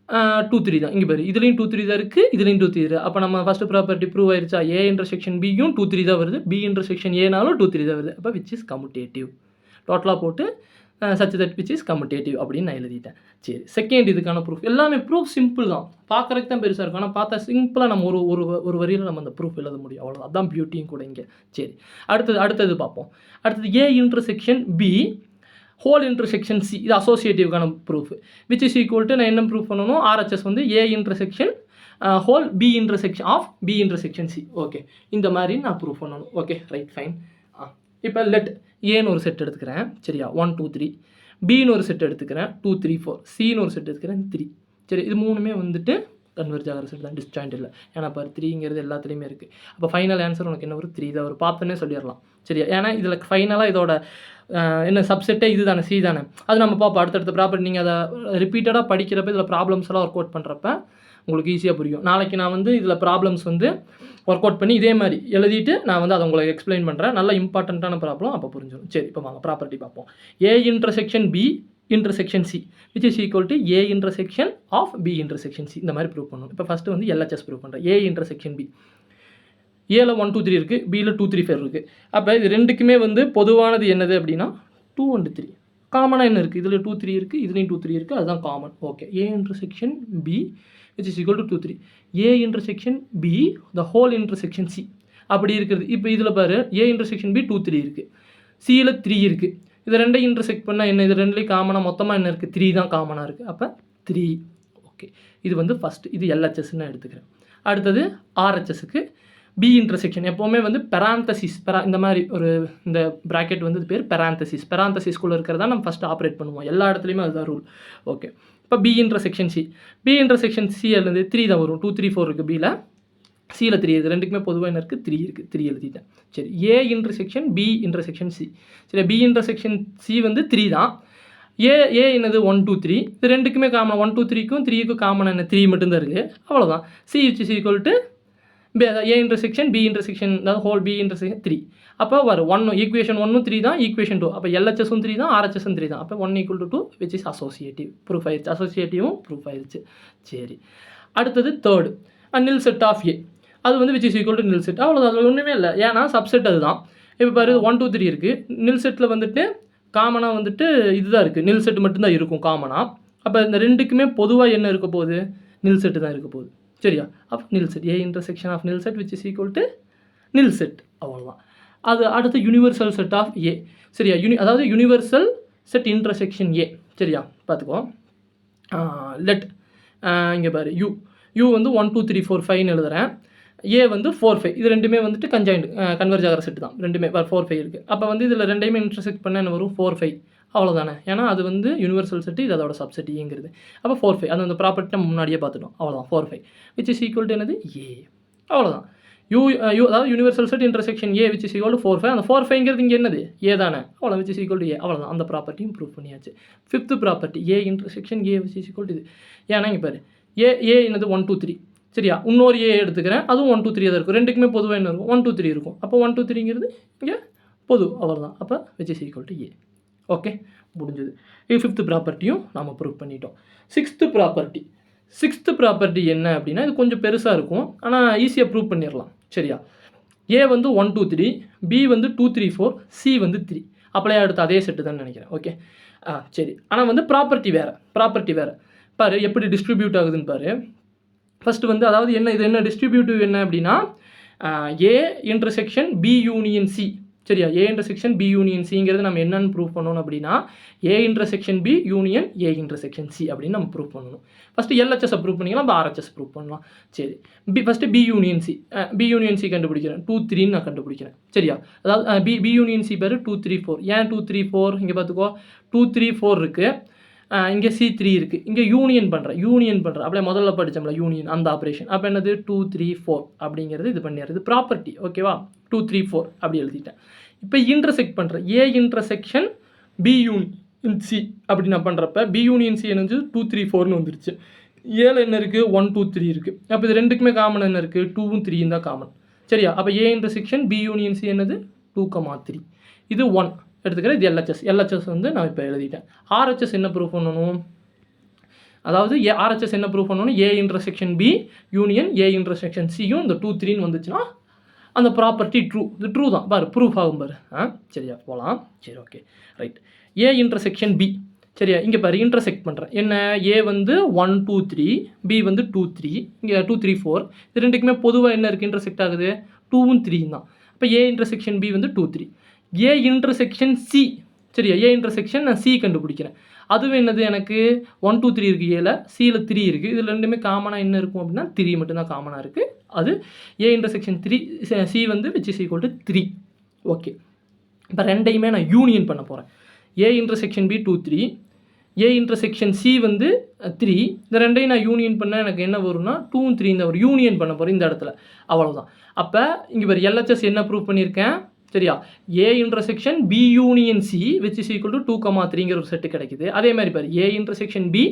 2 3 தான். இங்கே பாரு, இதுலேயும் 2 3 தான் இருக்குது, இதுலேயும் 2 3 இருக்குது. அப்போ நம்ம ஃபஸ்ட்டு ப்ராப்பர்ட்டி ப்ரூவ் ஆயிடுச்சா? ஏ இன்டர்செக்ஷன் பியும் 2 3 தான் வருது, பி இன்டர்செக்ஷன் ஏனாலும் 2 3 தான் வருது. அப்போ விச் இஸ் கம்யூட்டேட்டிவ். டோட்டலாக போட்டு such that which is commutative அப்படின்னு நான் எழுதிட்டேன். சரி, செகண்ட் இதுக்கான ப்ரூஃப். எல்லாமே ப்ரூஃப் சிம்பிள் தான், பார்க்குறதுக்கு தான் பெருசாக இருக்கும். ஆனால் பார்த்தா சிம்பிளாக நம்ம ஒரு வரியில் நம்ம அந்த ப்ரூஃப் எழுத முடியும். அவ்வளோ அதான் பியூட்டியும் கூட இங்கே. சரி, அடுத்தது பார்ப்போம். அடுத்தது A intersection B whole intersection C இது அசோசியேட்டிவ்கான proof which is equal to நான் என்ன ப்ரூஃப் பண்ணணும் ஆர்ஹெச்எஸ் வந்து A intersection whole B intersection of B intersection C okay இந்த மாதிரி நான் ப்ரூஃப் பண்ணணும் ஓகே ரைட் ஃபைன் இப்போ லெட் ஏன்னு ஒரு செட் எடுத்துக்கிறேன் சரியா 1 2 3 பின்னு ஒரு செட் எடுத்துக்கிறேன் 2 3 4 சின்னு ஒரு செட் எடுத்துக்கிறேன் 3 சரி இது மூணுமே வந்துட்டு கன்வெர்ஜ் ஆகிற செட் தான் டிஸ்ஜாயிண்ட் இல்லை ஏன்னா பாரு 3ங்கிறது எல்லாத்துலேயுமே இருக்குது அப்போ ஃபைனல் ஆன்சர் உனக்கு என்ன ஒரு 3 தான் ஒரு பார்த்தோன்னே சொல்லிடலாம் சரியா ஏன்னா இதில் ஃபைனலாக இதோட என்ன சப்செட்டே இது தானே சி தானே அது நம்ம பார்ப்போம் அடுத்தடுத்த ப்ராப்பர்ட்டி நீங்கள் அதை ரிப்பீட்டடாக படிக்கிறப்ப இதில் ப்ராப்ளம்ஸ் எல்லாம் ஒர்க் அவுட் பண்ணுறப்ப உங்களுக்கு ஈஸியாக புரியும் நாளைக்கு நான் வந்து இதில் ப்ராப்ளம்ஸ் வந்து ஒர்க் அவுட் பண்ணி இதே மாதிரி எழுதிட்டு நான் வந்து அதை உங்களுக்கு எக்ஸ்பிளைன் பண்ணுறேன் நல்ல இம்பார்ட்டண்ட்டான ப்ராப்ளம் அப்போ புரிஞ்சிடும் சரி இப்போ வாங்க ப்ராப்பர்ட்டி பார்ப்போம் A intersection B intersection C which is equal to A intersection of B intersection C இந்த மாதிரி ப்ரூவ் பண்ணணும் இப்போ ஃபஸ்ட்டு வந்து எல்ஹெச்எஸ் ப்ரூவ் பண்ணுறேன் ஏ இன்டர்செக்ஷன் பி ஏல 1 2 3 இருக்குது பியில் 2 3 4 இருக்குது அப்போ இது ரெண்டுக்குமே வந்து பொதுவானது என்னது அப்படின்னா 2 and 3 காமனாக என்ன இருக்குது இதில் 2 3 இருக்குது இதுலேயும் 2 3 இருக்குது அதுதான் common okay A intersection B which is equal to 2 3 A intersection B the whole intersection C அப்படி இருக்கிறது இப்போ இதில் பாரு ஏ இன்டர்செக்ஷன் பி 2 3 இருக்குது சியில் 3 இருக்குது இது ரெண்டையும் இன்டர்செக்ட் பண்ணால் என்ன இது ரெண்டுலேயும் காமனாக மொத்தமாக என்ன இருக்குது 3 தான் காமனாக இருக்குது அப்போ 3 ஓகே இது வந்து ஃபஸ்ட்டு இது எல்ஹெச்எஸ்ன்னு எடுத்துக்கிறேன் அடுத்தது ஆர்ஹெச்எஸ்க்கு பி இன்டர்செக்ஷன் எப்போவுமே வந்து பெராந்தசிஸ் இந்த மாதிரி ஒரு இந்த ப்ராக்கெட் வந்து பேர் பெராந்தசிஸ்குள்ளே இருக்கிறதா நம்ம ஃபஸ்ட்டு ஆப்ரேட் பண்ணுவோம் எல்லா இடத்துலையுமே அதுதான் ரூல் ஓகே இப்போ பி இன்டர்செக்ஷன் சி அல்லது 3 தான் வரும் 2 3 4 இருக்குது பியில் சியில் 3 இருக்குது ரெண்டுக்குமே பொதுவாக என்ன இருக்குது 3 இருக்குது 3 எழுதிட்டேன் சரி A intersection B intersection C சரி பி இன்டர்செக்ஷன் சி வந்து 3 தான் ஏ என்னது 1 2 3 இது ரெண்டுக்குமே காமன் 1 2 3க்கும் 3க்கும் காமன் என்ன 3 மட்டும்தான் இருக்குது அவ்வளோதான் C which is equal to A intersection B intersection அதாவது ஹோல் பி இன்டர்செக்ஷன் 3 அப்போ வரும் 1 ஈக்குவேஷன் 1 3 தான் ஈக்குவேஷன் 2 அப்போ எல்ஹெச்எஸும் 3 தான் ஆர்ஹெச்எஸும் 3 தான் அப்போ 1 = 2 விச் இஸ் அசோசியேட்டிவ் ப்ரூஃப் ஆயிடுச்சு அசோசியேட்டிவும் ப்ரூஃப் ஆயிடுச்சு சரி அடுத்தது தேர்டு நில் செட் ஆஃப் ஏ அது வந்து which is equal to null set அவ்வளோதான் அது ஒன்றுமே இல்லை ஏன்னா சப்செட் அதுதான் இப்போ பாரு 1 2 3 இருக்குது நில் செட்டில் வந்துட்டு காமனாக வந்துட்டு இதுதான் இருக்குது நில் செட் மட்டும்தான் இருக்கும் காமனாக அப்போ இந்த ரெண்டுக்குமே பொதுவாக என்ன இருக்க போகுது நில் செட்டு தான் இருக்க போகுது சரியா அப்போ நில் set A intersection of nil set which is equal to null set அவ்வளோதான் அது அடுத்து யூனிவர்சல் செட் ஆஃப் ஏ சரியா அதாவது யூனிவர்சல் செட் இன்டர்செக்ஷன் ஏ சரியா பார்த்துக்கோ லெட் இங்கே பாரு யூ வந்து 1 2 3 4 5ன்னு எழுதுகிறேன் ஏ வந்து 4 5 இது ரெண்டுமே வந்துட்டு கன்வெர்ஜ் ஆகிற செட்டு தான் ரெண்டுமே 4 5 இருக்குது அப்போ வந்து இதில் ரெண்டையுமே இன்டர்செக்ட் பண்ண என்ன வரும் 4 5 அவ்வளோதானே ஏன்னா அது வந்து யூனிவர்சல் செட்டு இது அதோட சப்செட் ஏங்கிறது அப்போ 4 5 அது அந்த ப்ராப்பர்ட்டி நம்ம முன்னாடியே பார்த்துட்டோம் அவ்வளோதான் 4 5 விச் இஸ் ஈக்குவல் டு என்னது ஏ அவ்வளோதான் அதாவது universal set intersection A which is equal to 4 5 அந்த 4 5ங்கிறது இங்கே என்னது ஏ தானே அவ்வளோ விச் இஸ் ஈக்குவல் டு ஏ அவ்வளோதான் அந்த ப்ராப்பர்ட்டியும் ப்ரூவ் பண்ணியாச்சு 5th property A intersection A which is equal to இது ஏன்னா இங்கே பாரு ஏ என்னது 1 2 3 சரியா இன்னொரு ஏ எடுத்துக்கிறேன் அதுவும் 1 2 3 தான் இருக்கும் ரெண்டுக்குமே பொதுவாக என்ன இருக்கும் 1 2 3 இருக்கும் அப்போ 1 2 3ங்கிறது இங்கே பொது அவ்வளோதான் அப்போ which is equal to A okay முடிஞ்சது இது 5th ப்ராப்பர்ட்டியும் நம்ம ப்ரூவ் பண்ணிட்டோம் 6th ப்ராப்பர்ட்டி என்ன அப்படின்னா இது கொஞ்சம் பெருசாக இருக்கும் ஆனால் ஈஸியாக ப்ரூவ் பண்ணிடலாம் சரியா ஏ வந்து 1 2 3 பி வந்து 2 3 4 சி வந்து 3 அப்படியே அடுத்து அதே செட்டு தான் நினைக்கிறேன் ஓகே சரி ஆனால் வந்து ப்ராப்பர்ட்டி வேறு பாரு எப்படி டிஸ்ட்ரிபியூட் ஆகுதுன்னு பாரு ஃபஸ்ட்டு வந்து அதாவது இது என்ன டிஸ்ட்ரிபியூட்டிவ் என்ன அப்படின்னா A intersection B union C சரியா ஏ இன்டர்செக்ஷன் பி யூனியன் சிங்கிறது நம்ம என்னென்னு ப்ரூவ் பண்ணணும் அப்படின்னா A intersection B union A intersection C அப்படின்னு நம்ம ப்ரூவ் பண்ணணும் ஃபஸ்ட்டு எல்ஹெச்எஸ் ப்ரூவ் பண்ணிக்கலாம் நம்ம ஆர்ஹெச்எஸ் ப்ரூவ் பண்ணலாம் சரி ஃபஸ்ட்டு பி யூனியன் சி கண்டுபிடிக்கிறேன் 2 3ன்னு நான் கண்டுபிடிக்கிறேன் சரியா அதாவது பி யூனியன் சி பேர் 2 3 4 ஏன் 2 3 4 இங்கே பார்த்துக்கோ 2 3 4 இருக்குது இங்கே C3 இருக்குது இங்கே யூனியன் பண்ணுறேன் அப்படியே முதல்ல படித்தோம்ல யூனியன் அந்த ஆப்ரேஷன் அப்போ என்னது 2 3 4 அப்படிங்கிறது இது பண்ணிடுறது ப்ராப்பர்ட்டி ஓகேவா 2 3 4 அப்படி எழுதிட்டேன் இப்போ இன்டர்செக்ட் பண்ணுறேன் A intersection B union C அப்படி நான் பண்ணுறப்ப பி யூனியன் சி என்னது 2 3 4ன்னு வந்துருச்சு ஏல என்ன இருக்குது 1 2 3 இருக்குது அப்போ இது ரெண்டுக்குமே காமன் என்ன இருக்குது 2ம் 3யும் தான் காமன் சரியா அப்போ A intersection B union C என்னது 2,3 இது 1 எடுத்துக்கிறேன் இது எல்ஹெச்எஸ் வந்து நான் இப்போ எழுதிட்டேன் ஆர்ஹெச்எஸ் என்ன ப்ரூவ் பண்ணணும் அதாவது ஆர்ஹெச்எஸ் என்ன ப்ரூவ் பண்ணணும் A intersection B union A intersection சியும் இந்த 2 3ன்னு வந்துச்சுன்னா அந்த ப்ராப்பர்ட்டி இது ட்ரூ தான் பாரு ப்ரூஃப் ஆகும் பாரு சரியா போகலாம் சரி okay right A intersection B சரியா இங்கே பாரு இன்டர்செக்ட் பண்ணுறேன் என்ன ஏ வந்து 1 2 3 பி வந்து 2 3 இங்கே 2 3 4 இது ரெண்டுக்குமே பொதுவாக என்ன இருக்குது இன்டர்செக்ட் ஆகுது 2ம் 3 தான் அப்போ ஏ இன்டர்செக்ஷன் பி வந்து 2 3 ஏ இன்டர்செக்ஷன் சி சரியா, ஏ இன்டர்செக்ஷன் நான் சி கண்டுபிடிக்கிறேன். அதுவும் என்னது, எனக்கு 1 2 3 இருக்குது, ஏல சியில் 3 இருக்குது. இதில் ரெண்டுமே காமனாக என்ன இருக்கும் அப்படின்னா 3 மட்டும்தான் காமனாக இருக்குது. அது ஏ இன்டர்செக்ஷன் 3 சி வந்து which is equal to 3. Okay, இப்போ ரெண்டையுமே நான் யூனியன் பண்ண போகிறேன். A intersection B 2 3, A intersection C வந்து 3. இந்த ரெண்டையும் நான் யூனியன் பண்ணால் எனக்கு என்ன வரும்னா 2 3 இந்த ஒரு யூனியன் பண்ண போகிறேன் இந்த இடத்துல. அவ்வளோதான். அப்போ இங்கே பாரு எல்ஹெச்எஸ் என்ன ப்ரூவ் பண்ணியிருக்கேன் சரியா, A intersection B union C which is equal to 2,3ங்கிற ஒரு செட்டு கிடைக்குது. அதே மாதிரி பாரு A intersection B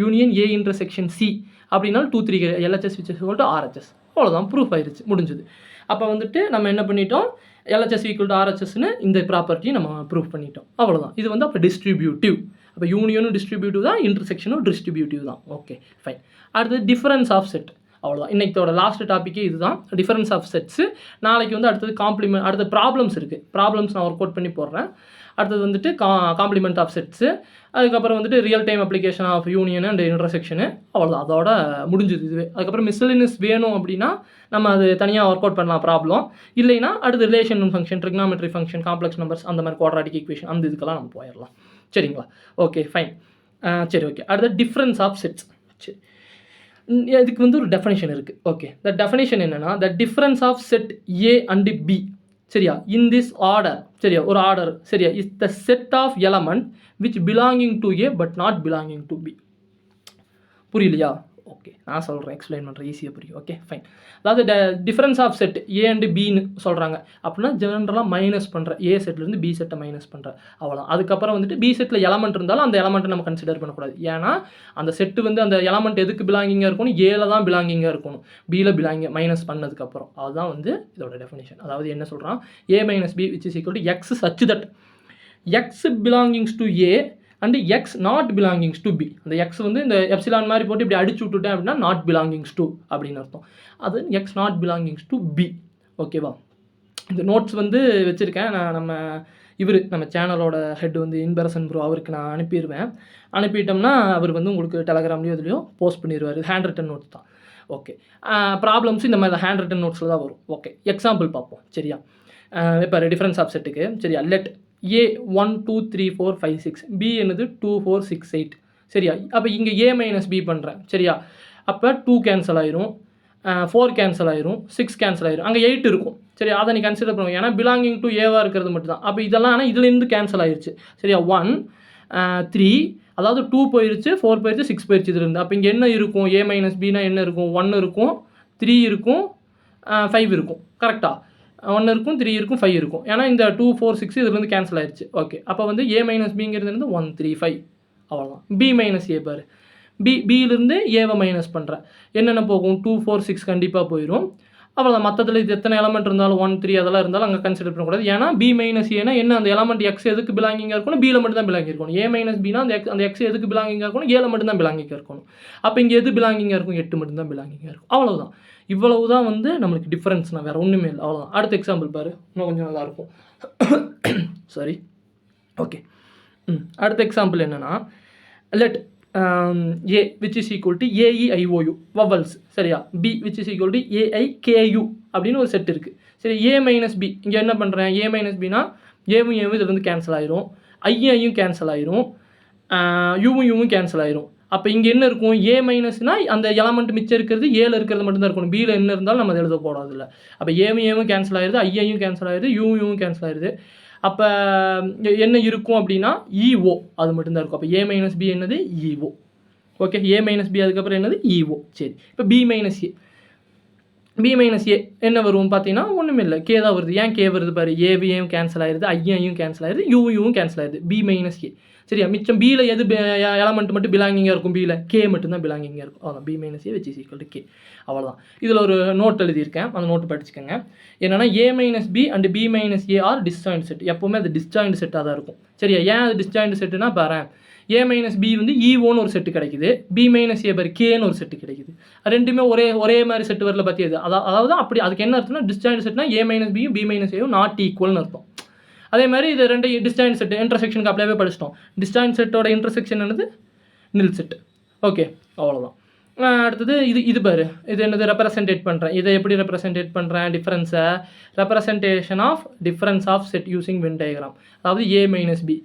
union A intersection C அப்படின்னா 2 3 LHS which is equal to RHS. அவ்வளோதான், ப்ரூஃப் ஆயிடுச்சு, முடிஞ்சுது. அப்போ வந்துட்டு நம்ம என்ன பண்ணிட்டோம், எல்ஹெச்எஸ் ஈக்குவல் டு ஆர்ஹெச்எஸ்னு இந்த ப்ராப்பர்ட்டி நம்ம ப்ரூவ் பண்ணிட்டோம். அவ்வளோதான். இது வந்து அப்போ டிஸ்ட்ரிபியூட்டிவ். அப்போ யூனியனும் டிஸ்ட்ரிபியூட்டிவ் தான், இன்டர்செக்ஷனும் டிஸ்ட்ரிபியூட்டிவ் தான். Okay fine. அடுத்து டிஃபரன்ஸ் ஆஃப் செட். அவ்வளோதான், இன்றைக்கோட லாஸ்ட் டாப்பிக்கே இதுதான், டிஃபரன்ஸ் ஆஃப் செட்ஸு. நாளைக்கு வந்து அடுத்தது காம்ப்ளிமெண்ட், அடுத்த ப்ராப்ளம்ஸ் இருக்குது, ப்ராப்ளம்ஸ் நான் ஒர்க் அவுட் பண்ணி போடுறேன். அடுத்தது வந்துட்டு காம்ப்ளிமெண்ட் ஆஃப் செட்ஸு, அதுக்கப்புறம் வந்துட்டு real time application of union and இன்டர்செக்ஷனு. அவ்வளோதான், அதோட முடிஞ்சுது இதுவே. அதுக்கப்புறம் மிஸ்லினியஸ் வேணும் அப்படின்னா நம்ம அது தனியாக ஒர்க் அவுட் பண்ணலாம் ப்ராப்ளம். இல்லைன்னா அடுத்து relation function, trigonometry function, complex numbers, அந்த மாதிரி குவாட்ராட்டிக் ஈக்குவேஷன், அந்த இதுக்கெல்லாம் நம்ம போயிடலாம். சரிங்களா, ஓகே ஃபைன். சரி ஓகே, அடுத்த டிஃப்ரென்ஸ் ஆஃப் செட்ஸ். சரி, இதுக்கு வந்து ஒரு டெஃபனிஷன் இருக்குது. ஓகே, த டெஃபனிஷன் என்னென்னா, the difference of set A and B சரியா இன் திஸ் ஆர்டர், சரியா ஒரு ஆர்டர் சரியா, is the set of element which belonging to A but not belonging to B. புரியலையா? ஓகே, நான் சொல்கிறேன், எக்ஸ்பிளைன் பண்ணுறேன், ஈஸியாக புரியும். Okay fine. அதாவது difference of set A and பின்னு சொல்கிறாங்க அப்படின்னா ஜென்ரலாக மைனஸ் பண்ணுறேன், ஏ செட்லேருந்து பி செட்டை மைனஸ் பண்ணுறேன், அவ்வளோதான். அதுக்கப்புறம் வந்துட்டு பி செட்டில் எலமெண்ட் இருந்தாலும் அந்த எலமெண்ட்டை நம்ம கன்சிடர் பண்ணக்கூடாது. ஏன்னா அந்த செட்டு வந்து அந்த எலமெண்ட் எதுக்கு பிலாங்கிங்காக இருக்கணும், ஏல தான் பிலாங்கிங்காக இருக்கணும், பியில் பிலாங்கிங் மைனஸ் பண்ணதுக்கப்புறம். அதுதான் வந்து இதோட டெஃபினேஷன். அதாவது என்ன சொல்கிறான், A minus B which is equal to X such that x belongings to A and x not belongings to B. அந்த எக்ஸ் வந்து இந்த எப்சிலான் மாதிரி போட்டு இப்படி அடிச்சு விட்டுட்டேன் அப்படின்னா நாட் பிலாங்கிங்ஸ் டு அப்படின்னு அர்த்தம். அது x not belongings to B. ஓகேவா? இந்த நோட்ஸ் வந்து வச்சுருக்கேன் நான். நம்ம சேனலோட ஹெட் வந்து இன்பரசன் ப்ரோ, அவருக்கு நான் அனுப்பிடுவேன். அனுப்பிட்டோம்னா அவர் வந்து உங்களுக்கு டெலகிராம்லேயோ இதுலையோ போஸ்ட் பண்ணிடுவார். ஹேண்ட் ரிட்டன் நோட்ஸ் தான். ஓகே, ப்ராப்ளம்ஸ் இந்த மாதிரி ஹேண்ட் ரிட்டன் நோட்ஸில் தான் வரும். ஓகே, எக்ஸாம்பிள் பார்ப்போம் சரியா. இப்போ டிஃபரன்ஸ் ஆஃப் செட்டுக்கு சரியா, லெட் ஏ 1 2 3 4 5 6, பி என்னது 2 4 6 8 சரியா. அப்போ இங்கே ஏ மைனஸ் பி பண்ணுறேன் சரியா. அப்போ 2 கேன்சல் ஆயிரும், 4 கேன்சல் ஆயிரும், 6 கேன்சல் ஆயிரும், அங்கே 8 இருக்கும் சரியா. அதை நீ கன்சிடர் பண்ணுவோம், ஏன்னா பிலாங்கிங் டு ஏவாக இருக்கிறது மட்டும் தான். அப்போ இதெல்லாம் ஆனால் இதுலேருந்து கேன்சல் ஆயிடுச்சு சரியா. 1 3, அதாவது 2 போயிடுச்சு, 4 போயிடுச்சு, 6 போயிடுச்சு இதுலேருந்து. அப்போ இங்கே என்ன இருக்கும், ஏ மைனஸ் பின்னா என்ன இருக்கும், 1 இருக்கும், 3 இருக்கும், 5 இருக்கும். கரெக்டாக 1 இருக்கும், 3 இருக்கும், 5 இருக்கும். ஏன்னா இந்த 2 4 6 இதுலேருந்து கேன்சல் ஆயிடுச்சு. ஓகே, அப்போ வந்து ஏ மைனஸ் பிங்கிறது வந்து 1 3 5 அவ்வளோதான். பி மைனஸ் ஏ பாரு, பியிலேருந்து ஏவை மைனஸ் பண்ணுறேன், என்னென்ன போகும், 2 4 6 கண்டிப்பாக போயிடும். அவ்வளோதான். மற்றதில் இது எத்தனை எலமெண்ட் இருந்தாலும் 1 3 அதெல்லாம் இருந்தாலும் அங்கே கன்சிடர் பண்ணக்கூடாது. ஏன்னா பி மைனஸ் ஏன்னா என்ன, அந்த எலமெண்ட் எக்ஸ் எதுக்கு பிலாங்கிங்காக இருக்கணும், பியில் மட்டும் தான் பிலாங்கிங் இருக்கணும். ஏ மைனஸ் பினா அந்த எக்ஸ் எதுக்கு பிலாங்கிங்காக இருக்கணும், ஏல மட்டும் தான் பிலாங்கிங்காக இருக்கணும். அப்போ இங்கே எது பிலாங்கிங்காக இருக்கும், 8 மட்டும் தான் பிலாங்கிங்காக இருக்கும். அவ்வளோதான். இவ்வளவு தான் வந்து நம்மளுக்கு டிஃப்ரென்ஸ்னால், வேறு ஒன்றுமே இல்லை. அவ்வளோதான். அடுத்த எக்ஸாம்பிள் பாரு, இன்னும் கொஞ்சம் நல்லாயிருக்கும். Sorry, okay. அடுத்த எக்ஸாம்பிள் என்னென்னா, let A which is equal to A E I O U vowels சரியா, B which is equal to A I K U அப்படின்னு ஒரு செட் இருக்குது சரி. ஏ மைனஸ் பி, இங்கே என்ன பண்ணுறேன், ஏ மைனஸ் பினா ஏவும் ஏவும் இதில் வந்து கேன்சல் ஆயிரும், ஐயும் கேன்சல் ஆயிரும், யூவும் கேன்சல் ஆயிரும். அப்போ இங்கே என்ன இருக்கும், ஏ மைனஸ்னால் அந்த எலமெண்ட் மிச்சம் இருக்கிறது ஏல இருக்கிறது மட்டும்தான் இருக்கணும், பியில் என்ன இருந்தாலும் நம்ம எழுத போடாது இல்லை. அப்போ ஏவும் கேன்சல் ஆயிடுது, ஐயும் கேன்சல் ஆயிடுது, யூவும் கேன்சல் ஆயிடுது. அப்போ என்ன இருக்கும் அப்படின்னா இஓ அது மட்டும்தான் இருக்கும். அப்போ ஏ மைனஸ் பி என்னது இஓ. ஓகே, ஏ மைனஸ் பி அதுக்கப்புறம் என்னது இஓ. சரி, இப்போ பி மைனஸ் ஏ என்ன வரும் பார்த்தீங்கன்னா ஒன்றுமே இல்லை, கே தான் வருது. ஏன் கே வருது பாரு, ஏவியும் கேன்சல் ஆயிடுது, ஐயும் கேன்சல் ஆயிடுது, யூவும் கேன்சல் ஆயிடுது. பி மைனஸ் ஏ சரியா. மிச்சம் பியில் எது எலமெண்ட் மட்டும் பிலாங்கிங்காக இருக்கும், பியில் கே மட்டும்தான் பிலாங்கிங்காக இருக்கும். அவ்வளோதான், B minus A which is equal to K. அவ்வளோதான். இதில் ஒரு நோட் எழுதியிருக்கேன், அந்த நோட்டு படிச்சுக்கோங்க. என்னென்னா A minus B and B minus A are disjoint set. எப்போவுமே அது டிஸ்ஜாயிண்ட் செட்டாக தான் இருக்கும் சரியா. ஏன் அது டிஸ்ஜாயிண்ட் செட்டுனா பாரு, ஏ மைனஸ் பி வந்து ஈஓன்னு ஒரு செட்டு கிடைக்குது, பி மைனஸ் ஏ பாரு கேன்னு ஒரு செட்டு கிடைக்குது. ரெண்டுமே ஒரே மாதிரி செட்டு வரல பற்றியது. அதாவது அப்படி அதுக்கு என்ன அர்த்தம்னா, டிஸ்ஜாயிண்ட் செட்னா ஏ மைனஸ் பியும் பி மைனஸ் ஏயும் நாட் ஈக்குவல்னு அர்த்தம். அதே மாதிரி இது ரெண்டு டிஸ்ஜாயிண்ட் செட் இன்டர்செக்ஷனுக்கு அப்படியே படிச்சிட்டோம். டிஸ்ஜாயிண்ட் செட்டோட இன்டர்செக்ஷன் என்னது, நில் செட். ஓகே, அவ்வளோதான். அடுத்தது இது பாரு, இது என்னது, ரெப்ரசன்டேட் பண்ணுறேன். இதை எப்படி ரெப்ரசன்டேட் பண்ணுறேன், representation of difference of set using when diagram. அதாவது ஏ மைனஸ் பி,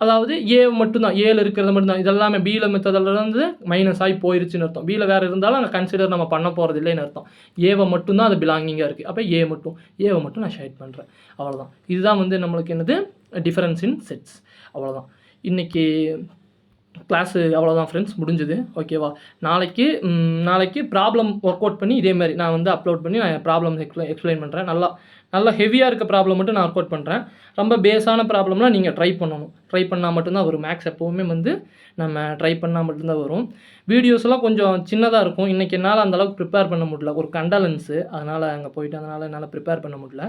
அதாவது ஏ மட்டும்தான், ஏல இருக்கிறது மட்டும்தான். இது எல்லாமே பில மித்ததுலருந்து மைனஸ் ஆகி போயிருச்சுன்னு அர்த்தம். பில வேற இருந்தாலும் அங்க கன்சிடர் நம்ம பண்ண போறது இல்லைன்னு அர்த்தம். ஏவ மட்டும் தான் அது பிலாங்கிங்கா இருக்கு. அப்ப ஏ மட்டும், ஏவ மட்டும் நான் ஷேட் பண்றேன். அவ்வளவுதான். இதுதான் வந்து நம்மளுக்கு என்னது டிஃபரன்ஸ் இன் செட்ஸ். அவ்வளவுதான். இன்னைக்கு கிளாஸு அவ்வளோதான் ஃப்ரெண்ட்ஸ், முடிஞ்சுது. ஓகேவா? நாளைக்கு ப்ராப்ளம் ஒர்க் அவுட் பண்ணி இதே மாதிரி நான் வந்து அப்லோட் பண்ணி நான் ப்ராப்ளம் எக்ஸ்பிளைன் பண்ணுறேன். நல்லா ஹெவியாக இருக்க ப்ராப்ளம் மட்டும் நான் ஒர்க் அவுட் பண்ணுறேன். ரொம்ப பேஸான ப்ராப்ளம்லாம் நீங்கள் ட்ரை பண்ணணும். ட்ரை பண்ணால் மட்டும்தான் வரும். மேக்ஸ் எப்போவுமே வந்து நம்ம ட்ரை பண்ணால் மட்டும்தான் வரும். வீடியோஸ்லாம் கொஞ்சம் சின்னதாக இருக்கும். இன்றைக்கி என்னால் அந்தளவுக்கு ப்ரிப்பேர் பண்ண முடியல. ஒரு கண்டலன்ஸு, அதனால் அங்கே போயிட்டு அதனால் என்னால் ப்ரிப்பேர் பண்ண முடியல.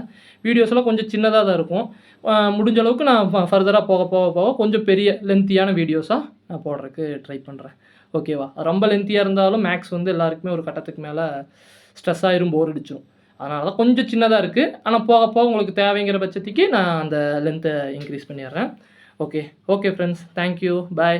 வீடியோஸ்லாம் கொஞ்சம் சின்னதாக தான் இருக்கும். முடிஞ்ச அளவுக்கு நான் ஃபர்தராக போக கொஞ்சம் பெரிய லென்த்தியான வீடியோஸாக நான் போடுறதுக்கு ட்ரை பண்ணுறேன். ஓகேவா? ரொம்ப லென்த்தியாக இருந்தாலும் மேக்ஸ் வந்து எல்லாருக்குமே ஒரு கட்டத்துக்கு மேலே ஸ்ட்ரெஸ் ஆயிரும், போர் அடிச்சிடும். அதனால தான் கொஞ்சம் சின்னதாக இருக்குது. ஆனால் போக உங்களுக்கு தேவைங்கிற பட்சத்துக்கு நான் அந்த லென்த்தை இன்க்ரீஸ் பண்ணிடுறேன். ஓகே ஃப்ரெண்ட்ஸ், தேங்க்யூ, பாய்.